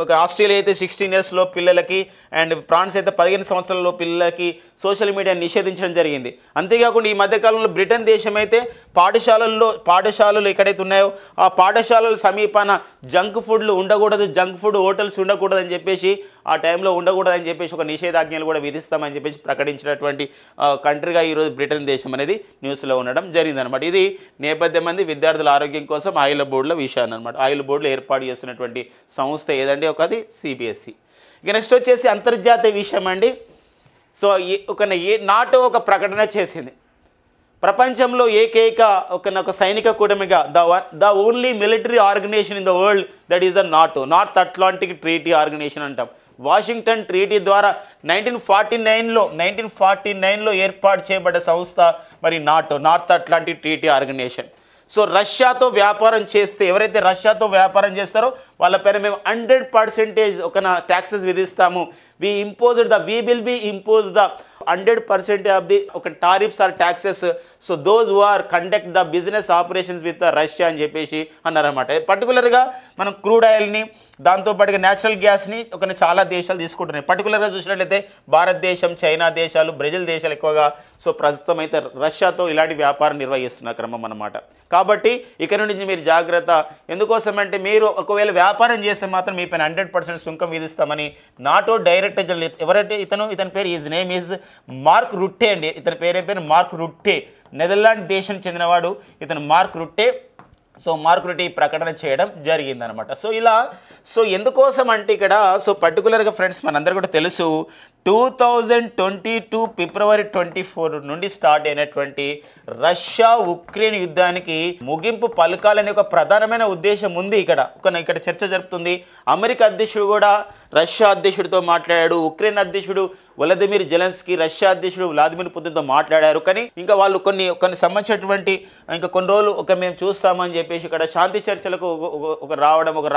ఒక ఆస్ట్రేలియా అయితే 16 yearsలో పిల్లలకి అండ్ ఫ్రాన్స్ అయితే 15 సంవత్సరాలలో పిల్లలకి సోషల్ మీడియాని నిషేధించడం జరిగింది. అంతేకాకుండా ఈ మధ్యకాలంలో బ్రిటన్ దేశం అయితే పాఠశాలలు ఎక్కడైతే ఉన్నాయో ఆ పాఠశాలల సమీపాన జంక్ ఫుడ్లు ఉండకూడదు, జంక్ ఫుడ్ హోటల్స్ ఉండకూడదు అని చెప్పేసి, ఆ టైంలో ఉండకూడదని చెప్పేసి ఒక నిషేధాజ్ఞలు కూడా విధిస్తామని చెప్పేసి ప్రకటించినటువంటి కంట్రీగా ఈరోజు బ్రిటన్ దేశం అనేది న్యూస్లో ఉండడం జరిగిందనమాట. ఇది నేపథ్యం మంది విద్యార్థుల ఆరోగ్యం కోసం ఆయిల్ బోర్డుల విషయాన్ని అనమాట. ఆయిల్ బోర్డులు ఏర్పాటు చేస్తున్నటువంటి సంస్థ ఏదండి, ఒకది సిబిఎస్ఈ. ఇక నెక్స్ట్ వచ్చేసి అంతర్జాతీయ విషయం అండి. సో నాటో ఒక ప్రకటన చేసింది. ప్రపంచంలో ఏకైక ఒక సైనిక కూటమిగా the only military organisation in the world that is the NATO, North Atlantic Treaty Organisation అంటాం. వాషింగ్టన్ ట్రీటీ ద్వారా 1949లో ఏర్పాటు చేయబడ్డ సంస్థ మరి NATO, North Atlantic Treaty Organisation. So రష్యాతో వ్యాపారం చేస్తే, ఎవరైతే రష్యాతో వ్యాపారం చేస్తారో వాళ్ళపైన మేము 100% ఒక ట్యాక్సెస్ విధిస్తాము. We will be impose the 100% of the ఒక tariffs or taxes so those who are conduct the business operations with Russia అని చెప్పేసి అన్నారన్నమాట. పర్టికులర్గా మనం క్రూడ్ ఆయిల్ని, దాంతోపాటుగా న్యాచురల్ గ్యాస్ని చాలా దేశాలు తీసుకుంటున్నాయి. పర్టికులర్గా చూసినట్లయితే భారతదేశం, చైనా దేశాలు, బ్రెజిల్ దేశాలు ఎక్కువగా సో ప్రస్తుతం అయితే రష్యాతో ఇలాంటి వ్యాపారం నిర్వహిస్తున్న క్రమం అన్నమాట. కాబట్టి ఇక్కడ నుంచి మీరు జాగ్రత్త. ఎందుకోసం అంటే మీరు ఒకవేళ వ్యాపారం చేస్తే మాత్రం మీ పైన 100% సుంకం విధిస్తామని నాటో డైరెక్టర్ జనరల్, ఎవరైతే ఇతని పేరు నేమ్ ఈజ్ మార్క్ రుట్టే అండి. ఇతని పేరు మార్క్ రుట్టే, నెదర్లాండ్ దేశం చెందినవాడు ఇతను మార్క్ రుట్టే. సో మార్క్ రుట్టే ఈ ప్రకటన చేయడం జరిగిందనమాట. సో ఎందుకోసం అంటే ఇక్కడ సో పర్టికులర్గా ఫ్రెండ్స్ మనందరూ కూడా తెలుసు 2022 ఫిబ్రవరి 24 నుండి స్టార్ట్ అయినటువంటి రష్యా ఉక్రెయిన్ యుద్ధానికి ముగింపు పలకాలనే ఒక ప్రధానమైన ఉద్దేశం ఉంది. ఇక్కడ చర్చ జరుపుతుంది. అమెరికా అధ్యక్షుడు కూడా రష్యా అధ్యక్షుడితో మాట్లాడాడు. ఉక్రెయిన్ అధ్యక్షుడు వలదిమిర్ జెలెన్స్కీ రష్యా అధ్యక్షుడు వ్లాదిమిర్ పుతిన్తో మాట్లాడారు. కానీ ఇంకా వాళ్ళు కొన్ని సంబంధించినటువంటి ఇంకా కొన్ని రోజులు మేము చూస్తామని చెప్పేసి ఇక్కడ శాంతి చర్చలకు ఒక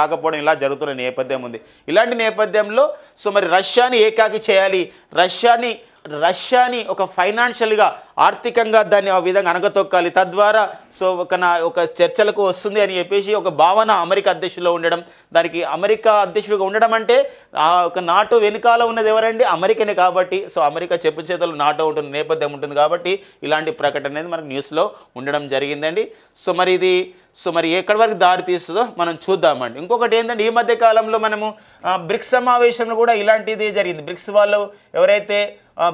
రాకపోవడం ఇలా జరుగుతున్న నేపథ్యం ఉంది. ఇలాంటి నేపథ్యంలో సో మరి రష్యాని ఏకాకి చేయాలి, రష్యాని ఒక ఫైనాన్షియల్గా, ఆర్థికంగా దాన్ని ఆ విధంగా అనగతొక్కాలి, తద్వారా సో ఒక చర్చలకు వస్తుంది అని చెప్పేసి ఒక భావన అమెరికా అధ్యక్షుడిలో ఉండడం. దానికి అమెరికా అధ్యక్షుడిగా ఉండడం అంటే ఒక నాటో వెనుకాల ఉన్నది ఎవరండి, అమెరికనే. కాబట్టి సో అమెరికా చెప్పు చేతులు నాటో ఉంటుంది, నేపథ్యం ఉంటుంది. కాబట్టి ఇలాంటి ప్రకటన అనేది మనకు న్యూస్లో ఉండడం జరిగిందండి. సో మరి ఎక్కడి వరకు దారి తీస్తుందో మనం చూద్దామండి. ఇంకొకటి ఏంటంటే ఈ మధ్య కాలంలో మనము బ్రిక్స్ సమావేశంలో కూడా ఇలాంటిది జరిగింది. బ్రిక్స్ వాళ్ళు ఎవరైతే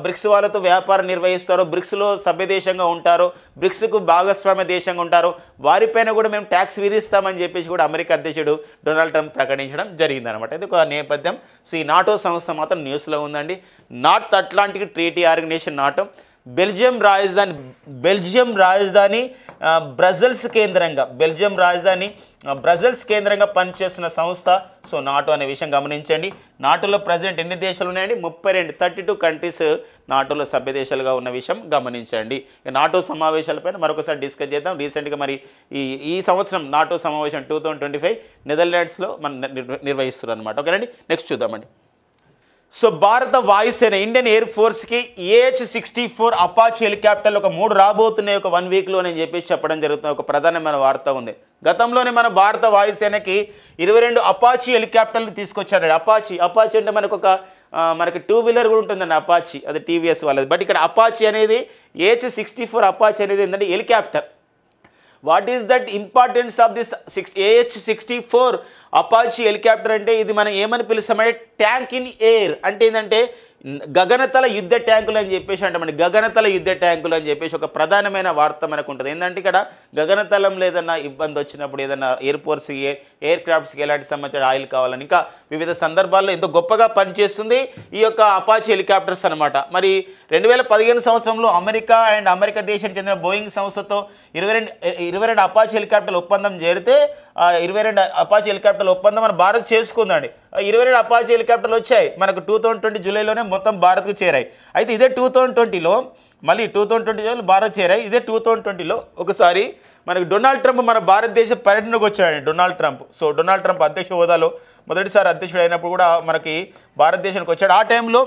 బ్రిక్స్ వాళ్ళతో వ్యాపారం నిర్వహిస్తారో, బ్రిక్స్లో సభ్య దేశంగా ఉంటారో, బ్రిక్స్కు భాగస్వామ్య దేశంగా ఉంటారో వారిపైన కూడా మేము ట్యాక్స్ విధిస్తామని చెప్పేసి కూడా అమెరికా అధ్యక్షుడు డొనాల్డ్ ట్రంప్ ప్రకటించడం జరిగిందనమాట. ఇది ఒక నేపథ్యం. సో ఈ నాటో సంస్థ మాత్రం న్యూస్లో ఉందండి. North Atlantic Treaty Organisation NATO Belgium రాజధాని బ్రజెల్స్ కేంద్రంగా పనిచేస్తున్న సంస్థ సో నాటో అనే విషయం గమనించండి. నాటోలో ప్రజెంట్ ఎన్ని దేశాలు ఉన్నాయండి, 32 కంట్రీస్ నాటోలో సభ్య దేశాలుగా ఉన్న విషయం గమనించండి. నాటో సమావేశాలపైన మరొకసారి డిస్కస్ చేద్దాం. రీసెంట్గా మరి ఈ సంవత్సరం నాటో సమావేశం 2025 నెదర్లాండ్స్లో నిర్వహిస్తున్నారు అనమాట. ఓకేనండి, నెక్స్ట్ చూద్దామండి. సో భారత వాయుసేన ఇండియన్ ఎయిర్ ఫోర్స్కి AH-64 అపాచీ హెలికాప్టర్లు 3 రాబోతున్నాయి 1 వీక్లో అని చెప్పేసి చెప్పడం జరుగుతుంది. ఒక ప్రధానమైన వార్త ఉంది. గతంలోనే మన భారత వాయుసేనకి 22 అపాచీ హెలికాప్టర్లు తీసుకొచ్చాడు. అపాచీ అంటే మనకి టూ వీలర్ కూడా ఉంటుందండి అపాచీ, అది టీవీఎస్ వాళ్ళది. బట్ ఇక్కడ అపాచీ అనేది AH-64 అపాచీ అనేది ఏంటంటే helicopter. What is that importance of this AH-64 Apache helicopter అంటే ఇది మనం ఏమని పిలుస్తామంటే ట్యాంక్ ఇన్ ఎయిర్. అంటే ఏంటంటే గగనతల యుద్ధ ట్యాంకులు అని చెప్పేసి అంటామండి. గగనతల యుద్ధ ట్యాంకులు అని చెప్పేసి ఒక ప్రధానమైన వార్త మనకు ఉంటుంది. ఏంటంటే ఇక్కడ గగనతలంలో ఏదైనా ఇబ్బంది వచ్చినప్పుడు, ఏదైనా ఎయిర్ క్రాఫ్ట్స్కి ఎలాంటి సంబంధించిన ఆయిల్ కావాలని, ఇంకా వివిధ సందర్భాల్లో ఎంతో గొప్పగా పనిచేస్తుంది ఈ యొక్క అపాచీ హెలికాప్టర్స్ అనమాట. మరి 2015 సంవత్సరంలో అమెరికా దేశానికి చెందిన బోయింగ్ సంస్థతో 22 అపాచీ హెలికాప్టర్ల ఒప్పందం జరిగితే 22 అపాచీ హెలికాప్టర్ల ఒప్పందం మన భారత్ చేసుకుందండి. 22 అపాచీ హెలికాప్టర్లు వచ్చాయి మనకు 2020 జూలైలోనే మొత్తం భారత్కు చేరాయి. అయితే ఇదే 2020లో భారత్ చేరాయి. ఇదే 2020లో ఒకసారి మనకు డొనాల్డ్ ట్రంప్ మన భారతదేశ పర్యటనకు వచ్చాడండి. డొనాల్డ్ ట్రంప్ అధ్యక్ష హోదాలో మొదటిసారి అధ్యక్షుడు అయినప్పుడు కూడా మనకి భారతదేశానికి వచ్చాడు. ఆ టైంలో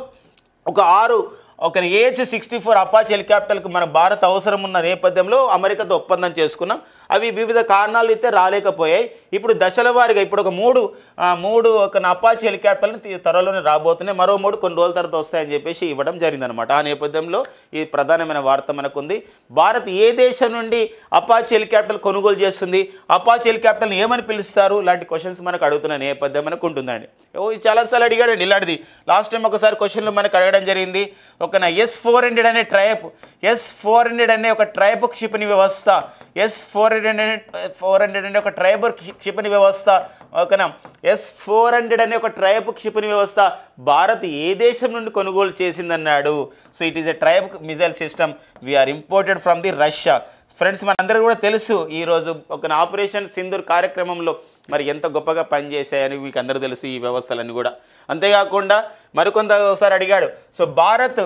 ఒక AH-64 అపాచీ హెలికాప్టర్లకు మన భారత్ అవసరం ఉన్న నేపథ్యంలో అమెరికాతో ఒప్పందం చేసుకున్నాం. అవి వివిధ కారణాలు అయితే రాలేకపోయాయి. ఇప్పుడు దశల వారీగా ఇప్పుడు ఒక మూడు అపాచీ హెలికాప్టర్లను త్వరలోనే రాబోతున్నాయి. మరో 3 కొన్ని రోజుల తర్వాత వస్తాయని చెప్పేసి ఇవ్వడం జరిగిందనమాట. ఆ నేపథ్యంలో ఈ ప్రధానమైన వార్త మనకుంది. భారత్ ఏ దేశం నుండి అపాచీ హెలికాప్టర్లు కొనుగోలు చేస్తుంది, అపాచీ హెలికాప్టర్లు ఏమని పిలుస్తారు, ఇలాంటి క్వశ్చన్స్ మనకు అడుగుతున్న నేపథ్యం మనకు ఉంటుందండి. చాలాసార్లు అడిగాడండి ఇలాంటిది. లాస్ట్ టైం ఒకసారి క్వశ్చన్లు మనకు అడగడం జరిగింది. S-400 అనే S-400 అనే ఒక ట్రైబ్ క్షిపణి వ్యవస్థ, S-400 అనే ఒక ట్రైబ్ క్షిపణి వ్యవస్థ, ఓకేనా, S-400 అనే ఒక ట్రైబ్ క్షిపణి వ్యవస్థ భారత్ ఏ దేశం నుండి కొనుగోలు చేసిందన్నాడు. So it is a tribe missile system we are imported from the Russia. Friends, మనందరూ కూడా తెలుసు ఈరోజు ఒక ఆపరేషన్ సింధూర్ కార్యక్రమంలో మరి ఎంత గొప్పగా పనిచేశాయని మీకు అందరూ తెలుసు ఈ వ్యవస్థలన్నీ కూడా. అంతేకాకుండా మరికొంత ఒకసారి అడిగాడు. సో భారత్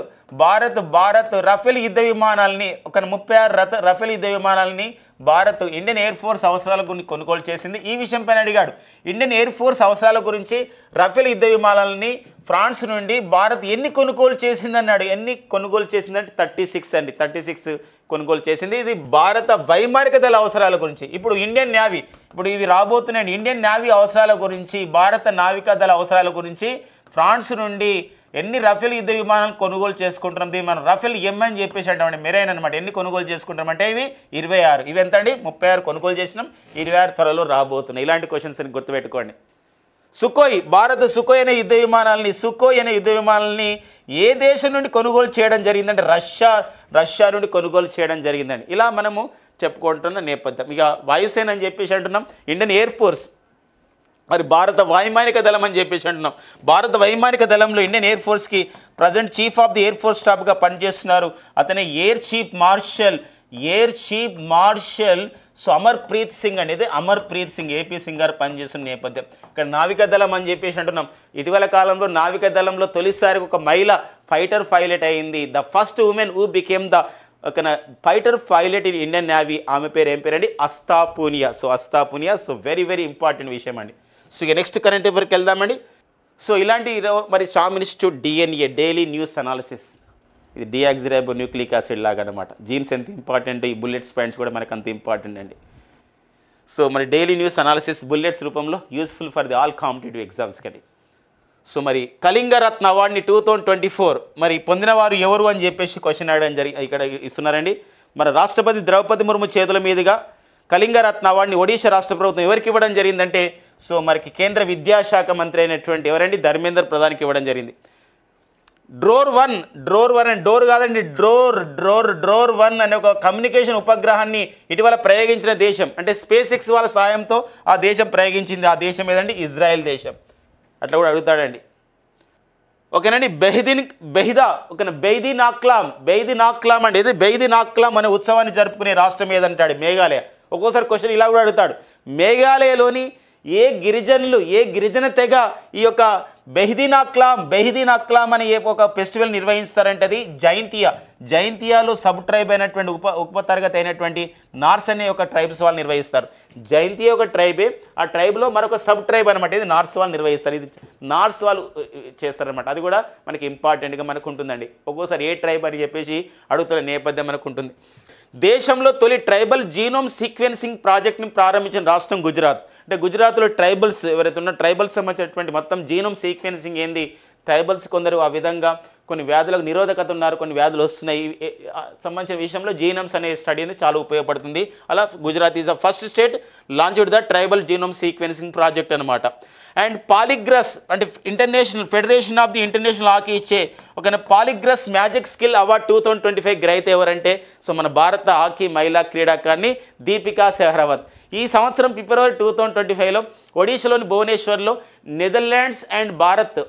రఫేల్ యుద్ధ విమానాలని 36 రఫేల్ యుద్ధ విమానాలని భారత్ ఇండియన్ ఎయిర్ ఫోర్స్ అవసరాల గురించి కొనుగోలు చేసింది. ఈ విషయం పైన అడిగాడు. ఇండియన్ ఎయిర్ ఫోర్స్ అవసరాల గురించి రఫేల్ యుద్ధ విమానాలని ఫ్రాన్స్ నుండి భారత్ ఎన్ని కొనుగోలు చేసిందన్నాడు. ఎన్ని కొనుగోలు చేసిందంటే 36 అండి. 36 కొనుగోలు చేసింది. ఇది భారత వైమానిక దళ అవసరాల గురించి. ఇప్పుడు ఇండియన్ నేవీ, ఇప్పుడు ఇవి రాబోతున్నాయి. ఇండియన్ నేవీ అవసరాల గురించి, భారత నావికా దళ అవసరాల గురించి ఫ్రాన్స్ నుండి ఎన్ని రఫేల్ యుద్ధ విమానాలు కొనుగోలు చేసుకుంటున్నాం. దీన్ని మనం రఫేల్ ఎం అని చెప్పేసి అంటామండి, మెరైన్ అనమాట. ఎన్ని కొనుగోలు చేసుకుంటామంటే ఇవి 26. ఇవి ఎంత అండి? 36 కొనుగోలు చేసినాం, 26 త్వరలో రాబోతున్నాయి. ఇలాంటి క్వశ్చన్స్ అని గుర్తుపెట్టుకోండి. భారత సుఖోయ్ అనే యుద్ధ విమానాలని ఏ దేశం నుండి కొనుగోలు చేయడం జరిగిందంటే రష్యా నుండి కొనుగోలు చేయడం జరిగిందండి. ఇలా మనము చెప్పుకుంటున్న నేపథ్యం. ఇక వాయుసేన అని చెప్పేసి అంటున్నాం, ఇండియన్ ఎయిర్ ఫోర్స్, మరి భారత వైమానిక దళం అని చెప్పేసి అంటున్నాం. భారత వైమానిక దళంలో ఇండియన్ ఎయిర్ ఫోర్స్కి present chief of the air force స్టాఫ్గా పనిచేస్తున్నారు. అతనే air chief marshal so Amarpreet Singh అనేది ఏపీ సింగ్ గారు పనిచేస్తున్న నేపథ్యం. ఇక్కడ నావికా దళం అని చెప్పేసి అంటున్నాం. ఇటీవల కాలంలో నావికా దళంలో తొలిసారి ఒక మహిళ ఫైటర్ పైలట్ అయింది. The first woman who became the fighter pilot in Indian navy. ఆమె పేరు ఏం పేరండి? Astha Poonia. So very very important విషయం అండి. సో ఇక నెక్స్ట్ కరెంట్ అఫైర్కి వెళ్దామండి. సో ఇలాంటి మరి Sam institute DNA daily news analysis, ఇది డిఆక్సిరైబో న్యూక్లిక్ యాసిడ్ లాగా అనమాట. జీన్స్ ఎంత ఇంపార్టెంట్, ఈ బుల్లెట్స్ పాయింట్స్ కూడా మనకు అంత ఇంపార్టెంట్ అండి. సో మరి డైలీ న్యూస్ అనాలిసిస్ బుల్లెట్స్ రూపంలో useful for the all competitive exams కండి. సో మరి కళింగరత్న అవార్డుని 2024 మరి పొందిన వారు ఎవరు అని చెప్పేసి క్వశ్చన్ అడగడం ఇక్కడ ఇస్తున్నారండి. మన రాష్ట్రపతి ద్రౌపది ముర్ము చేతుల మీదుగా కళింగరత్న అవార్డుని ఒడిశా రాష్ట్ర ప్రభుత్వం ఎవరికి ఇవ్వడం జరిగిందంటే, సో మనకి కేంద్ర విద్యాశాఖ మంత్రి అయినటువంటి ఎవరండి? ధర్మేంద్ర ప్రధాన్కి ఇవ్వడం జరిగింది. డ్రోర్ వన్ అండ్ డోర్ కాదండి, డ్రోర్ 1 అనే ఒక కమ్యూనికేషన్ ఉపగ్రహాన్ని ఇటీవల ప్రయోగించిన దేశం అంటే స్పేస్ ఎక్స్ వాళ్ళ సాయంతో ఆ దేశం ప్రయోగించింది. ఆ దేశం ఏదండి? ఇజ్రాయెల్ దేశం. అట్లా కూడా అడుగుతాడండి. ఓకేనండి. బెహ్దీ నాక్లాం అంటే ఇది బెహ్దీ నాక్లాం అనే ఉత్సవాన్ని జరుపుకునే రాష్ట్రం ఏదంటాడు? మేఘాలయ. ఒక్కోసారి క్వశ్చన్ ఇలా కూడా అడుగుతాడు. మేఘాలయలోని ఏ గిరిజన తెగ ఈ యొక్క బెహ్దీ నాక్లాం అనే ఒక ఫెస్టివల్ నిర్వహిస్తారంటే అది జైంతియాలో సబ్ ట్రైబ్ అయినటువంటి ఉప తరగతి అయినటువంటి నార్స్ అనే ఒక ట్రైబ్స్ వాళ్ళు నిర్వహిస్తారు. జైంతియా ఒక ట్రైబే, ఆ ట్రైబ్లో మరొక సబ్ ట్రైబ్ అనమాట, ఇది నార్స్ వాళ్ళు నిర్వహిస్తారు. ఇది నార్స్ వాళ్ళు చేస్తారనమాట. అది కూడా మనకి ఇంపార్టెంట్గా మనకు ఉంటుందండి. ఒక్కోసారి ఏ ట్రైబ్ అని చెప్పేసి అడుగుతున్న నేపథ్యం మనకు ఉంటుంది. దేశంలో తొలి ట్రైబల్ జీనోమ్ సీక్వెన్సింగ్ ప్రాజెక్ట్ని ప్రారంభించిన రాష్ట్రం గుజరాత్. అంటే గుజరాత్లో ట్రైబల్స్ ఎవరైతే ఉన్న ట్రైబల్స్ సంబంధించినటువంటి మొత్తం జీనోమ్ సీక్వెన్సింగ్ ఏంది, ట్రైబల్స్ కొందరు ఆ విధంగా కొన్ని వ్యాధులకు నిరోధకత ఉన్నారు, కొన్ని వ్యాధులు వస్తున్నాయి సంబంధించిన విషయంలో జీనోమ్స్ అనే స్టడీ అనేది చాలా ఉపయోగపడుతుంది. అలా Gujarat is the first state launched the tribal genome sequencing project అనమాట. అండ్ పాలిగ్రస్ అంటే international federation of the international hockey ఇచ్చే ఒక పాలిగ్రస్ మ్యాజిక్ స్కిల్ అవార్డ్ 2025 గ్రహీత ఎవరంటే సో మన భారత హాకీ మహిళా క్రీడాకారిణి దీపికా సెహ్రావత్. ఈ సంవత్సరం ఫిబ్రవరి 2025లో ఒడిశాలోని భువనేశ్వర్లో నెదర్లాండ్స్ అండ్ భారత్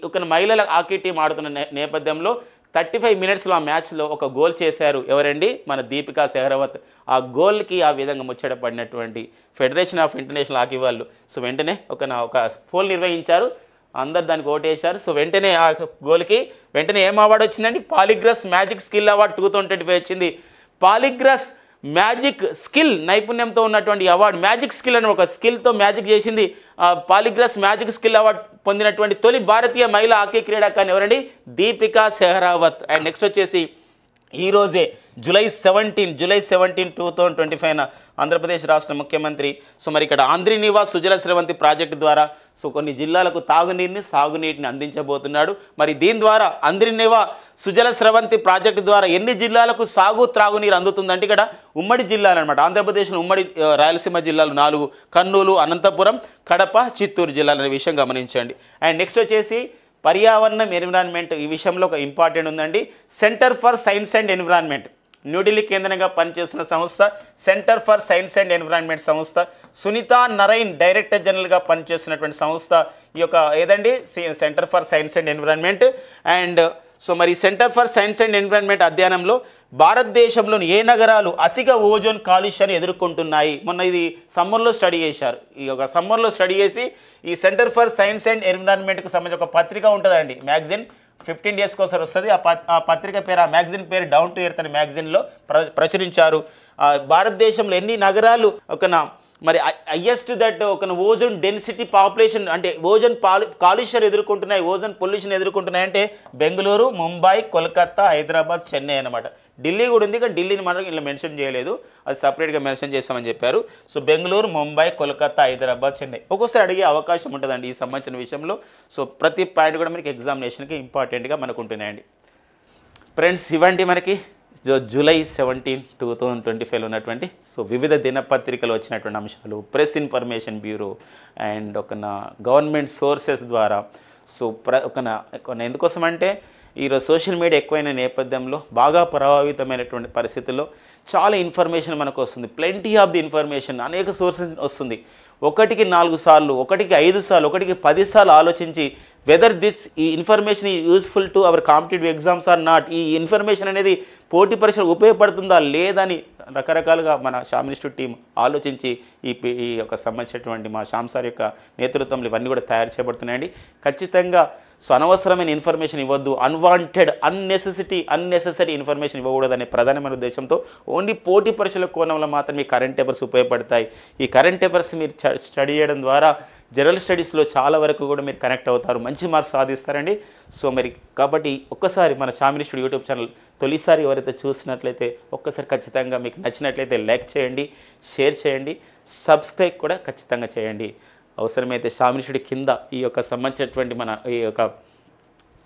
ఒక మహిళల హాకీ టీం ఆడుతున్న నేపథ్యంలో 35 మినిట్స్లో ఆ మ్యాచ్లో ఒక గోల్ చేశారు. ఎవరండి? మన దీపికా సెహ్రావత్. ఆ గోల్కి ఆ విధంగా ముచ్చట పడినటువంటి ఫెడరేషన్ ఆఫ్ ఇంటర్నేషనల్ హాకీ వాళ్ళు సో వెంటనే ఒక పోల్ నిర్వహించారు, అందరు దానికి ఓటేశారు. సో వెంటనే ఆ గోల్కి వెంటనే ఏం అవార్డు వచ్చిందండి? పాలిగ్రస్ మ్యాజిక్ స్కిల్ అవార్డు 2025 వచ్చింది. పాలిగ్రస్ మ్యాజిక్ స్కిల్ నైపుణ్యంతో ఉన్నటువంటి అవార్డు, మ్యాజిక్ స్కిల్ అని ఒక స్కిల్తో మ్యాజిక్ చేసింది. పాలిగ్రస్ మ్యాజిక్ స్కిల్ అవార్డు పొందినటువంటి తొలి భారతీయ మహిళా హాకీ క్రీడాకారిణి ఎవరండి? దీపికా సెహ్రావత్. అండ్ నెక్స్ట్ వచ్చేసి ఈరోజే జూలై 17, 2025 ఆంధ్రప్రదేశ్ రాష్ట్ర ముఖ్యమంత్రి సో మరి ఇక్కడ ఆంధ్రీ నివాస్ సుజల స్రవంతి ప్రాజెక్టు ద్వారా సో కొన్ని జిల్లాలకు తాగునీటిని సాగునీటిని అందించబోతున్నాడు. మరి దీని ద్వారా ఆంధ్రీ నివాస్ సుజల స్రవంతి ప్రాజెక్టు ద్వారా ఎన్ని జిల్లాలకు సాగు త్రాగునీరు అందుతుందంటే ఇక్కడ ఉమ్మడి జిల్లాలు అనమాట. ఆంధ్రప్రదేశ్లో ఉమ్మడి రాయలసీమ జిల్లాలు 4, కర్నూలు, అనంతపురం, కడప, చిత్తూరు జిల్లాలు అనే విషయం గమనించండి. అండ్ నెక్స్ట్ వచ్చేసి పర్యావరణం ఎన్విరాన్మెంట్ ఈ విషయంలో ఒక ఇంపార్టెంట్ ఉందండి. Centre for science and environment New Delhi కేంద్రంగా పనిచేస్తున్న సంస్థ centre for science and environment సంస్థ. సునీతా నరైన్ డైరెక్టర్ జనరల్గా పనిచేస్తున్నటువంటి సంస్థ ఈ యొక్క ఏదండి centre for science and environment. And so మరి centre for science and environment అధ్యయనంలో భారతదేశంలోని ఏ నగరాలు అధిక ఓజోన్ కాలుష్యాన్ని ఎదుర్కొంటున్నాయి మొన్న ఇది సమ్మర్లో స్టడీ చేశారు. ఈ యొక్క సమ్మర్లో స్టడీ చేసి ఈ సెంటర్ ఫర్ సైన్స్ అండ్ ఎన్విరాన్మెంట్కి సంబంధించి ఒక పత్రిక ఉంటుందండి, మ్యాగజైన్ 15 డేస్కి ఒకసారి వస్తుంది. ఆ పత్రిక పేరు, ఆ మ్యాగజైన్ పేరు డౌన్ టు ఎర్త్ అనే మ్యాగజైన్లో ప్రచురించారు. భారతదేశంలో ఎన్ని నగరాలు మరి హైయెస్ట్ దట్ ఒక ఓజోన్ డెన్సిటీ పాపులేషన్ అంటే ఓజోన్ కాలుష్యాలు ఎదుర్కొంటున్నాయి, ఓజోన్ పొల్యూషన్ ఎదుర్కొంటున్నాయి అంటే బెంగళూరు, ముంబై, కోల్కతా, హైదరాబాద్, చెన్నై అనమాట. ఢిల్లీ కూడా ఉంది కానీ ఢిల్లీని మనం ఇలా మెన్షన్ చేయలేదు, అది సపరేట్గా మెన్షన్ చేస్తామని చెప్పారు. సో బెంగళూరు, ముంబై, కోల్కతా, హైదరాబాద్, చెన్నై ఒక్కోసారి అడిగే అవకాశం ఉంటుందండి ఈ సంబంధించిన విషయంలో. సో ప్రతి పాయింట్ కూడా మనకి ఎగ్జామినేషన్కి ఇంపార్టెంట్గా మనకు ఉంటున్నాయండి. ఫ్రెండ్స్ ఇవ్వండి మనకి జూలై 17, 2025 ఉన్నటువంటి సో వివిధ దినపత్రికలు వచ్చినటువంటి అంశాలు, press information bureau and government sources ద్వారా సో ఎందుకోసం అంటే ఈరోజు సోషల్ మీడియా ఎక్కువైన నేపథ్యంలో బాగా ప్రభావితమైనటువంటి పరిస్థితుల్లో చాలా ఇన్ఫర్మేషన్ మనకు వస్తుంది. ప్లెంటీ ఆఫ్ ది ఇన్ఫర్మేషన్ అనేక సోర్సెస్ వస్తుంది. 1కి 4 సార్లు, 1కి 5 సార్లు, 1కి 10 సార్లు ఆలోచించి వెదర్ దిస్ ఈ information is useful to our competitive exams or not, ఈ ఇన్ఫర్మేషన్ అనేది పోటీ పరీక్షలకు ఉపయోగపడుతుందా లేదని రకరకాలుగా మన శ్యామ్ ఇన్స్టిట్యూట్ టీం ఆలోచించి ఈ యొక్క సంబంధించినటువంటి మా శ్యామ్ సార్ యొక్క నేతృత్వంలో ఇవన్నీ కూడా తయారు చేయబడుతున్నాయండి. ఖచ్చితంగా సో అనవసరమైన ఇన్ఫర్మేషన్ ఇవ్వద్దు, అన్నెసెసరీ ఇన్ఫర్మేషన్ ఇవ్వకూడదనే ప్రధానమైన ఉద్దేశంతో ఓన్లీ పోటీ పరీక్షల కోణంలో మాత్రమే కరెంట్ పేపర్స్ ఉపయోగపడతాయి. ఈ కరెంట్ పేపర్స్ మీరు స్టడీ చేయడం ద్వారా జనరల్ స్టడీస్లో చాలా వరకు కూడా మీరు కనెక్ట్ అవుతారు, మంచి మార్క్స్ సాధిస్తారండి. సో మరి కాబట్టి ఒక్కసారి మన శ్యామ్ ఇన్స్టిట్యూట్ యూట్యూబ్ ఛానల్ తొలిసారి ఎవరైతే చూసినట్లయితే ఒక్కసారి ఖచ్చితంగా మీకు నచ్చినట్లయితే లైక్ చేయండి, షేర్ చేయండి, సబ్స్క్రైబ్ కూడా ఖచ్చితంగా చేయండి. అవసరమైతే శ్యామ్ ఇన్స్టిట్యూట్ కింద ఈ యొక్క సంబంధించినటువంటి మన ఈ యొక్క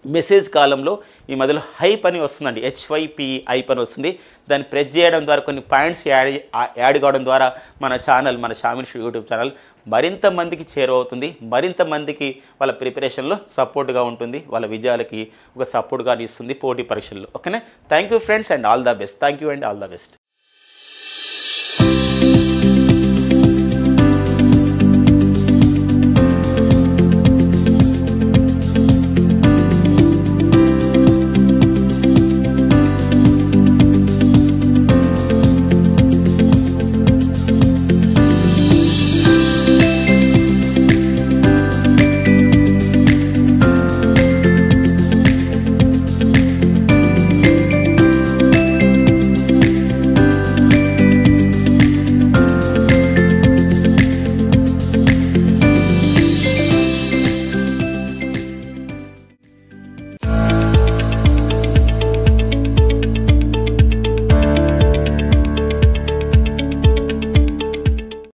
మెసేజ్ కాలంలో ఈ మధ్యలో హైప్ అని వస్తుందండి, HYPE హైప్ అని వస్తుంది. దాన్ని ప్రెస్ చేయడం ద్వారా కొన్ని పాయింట్స్ యాడ్ కావడం ద్వారా మన ఛానల్, మన శ్యామ్ ఇన్స్టిట్యూట్ యూట్యూబ్ ఛానల్ మరింత మందికి చేరువవుతుంది, మరింత మందికి వాళ్ళ ప్రిపరేషన్లో సపోర్ట్గా ఉంటుంది, వాళ్ళ విజయాలకి ఒక సపోర్ట్గా ఇస్తుంది పోటీ పరీక్షల్లో. ఓకేనా? Thank you friends and all the best. Thank you and all the best.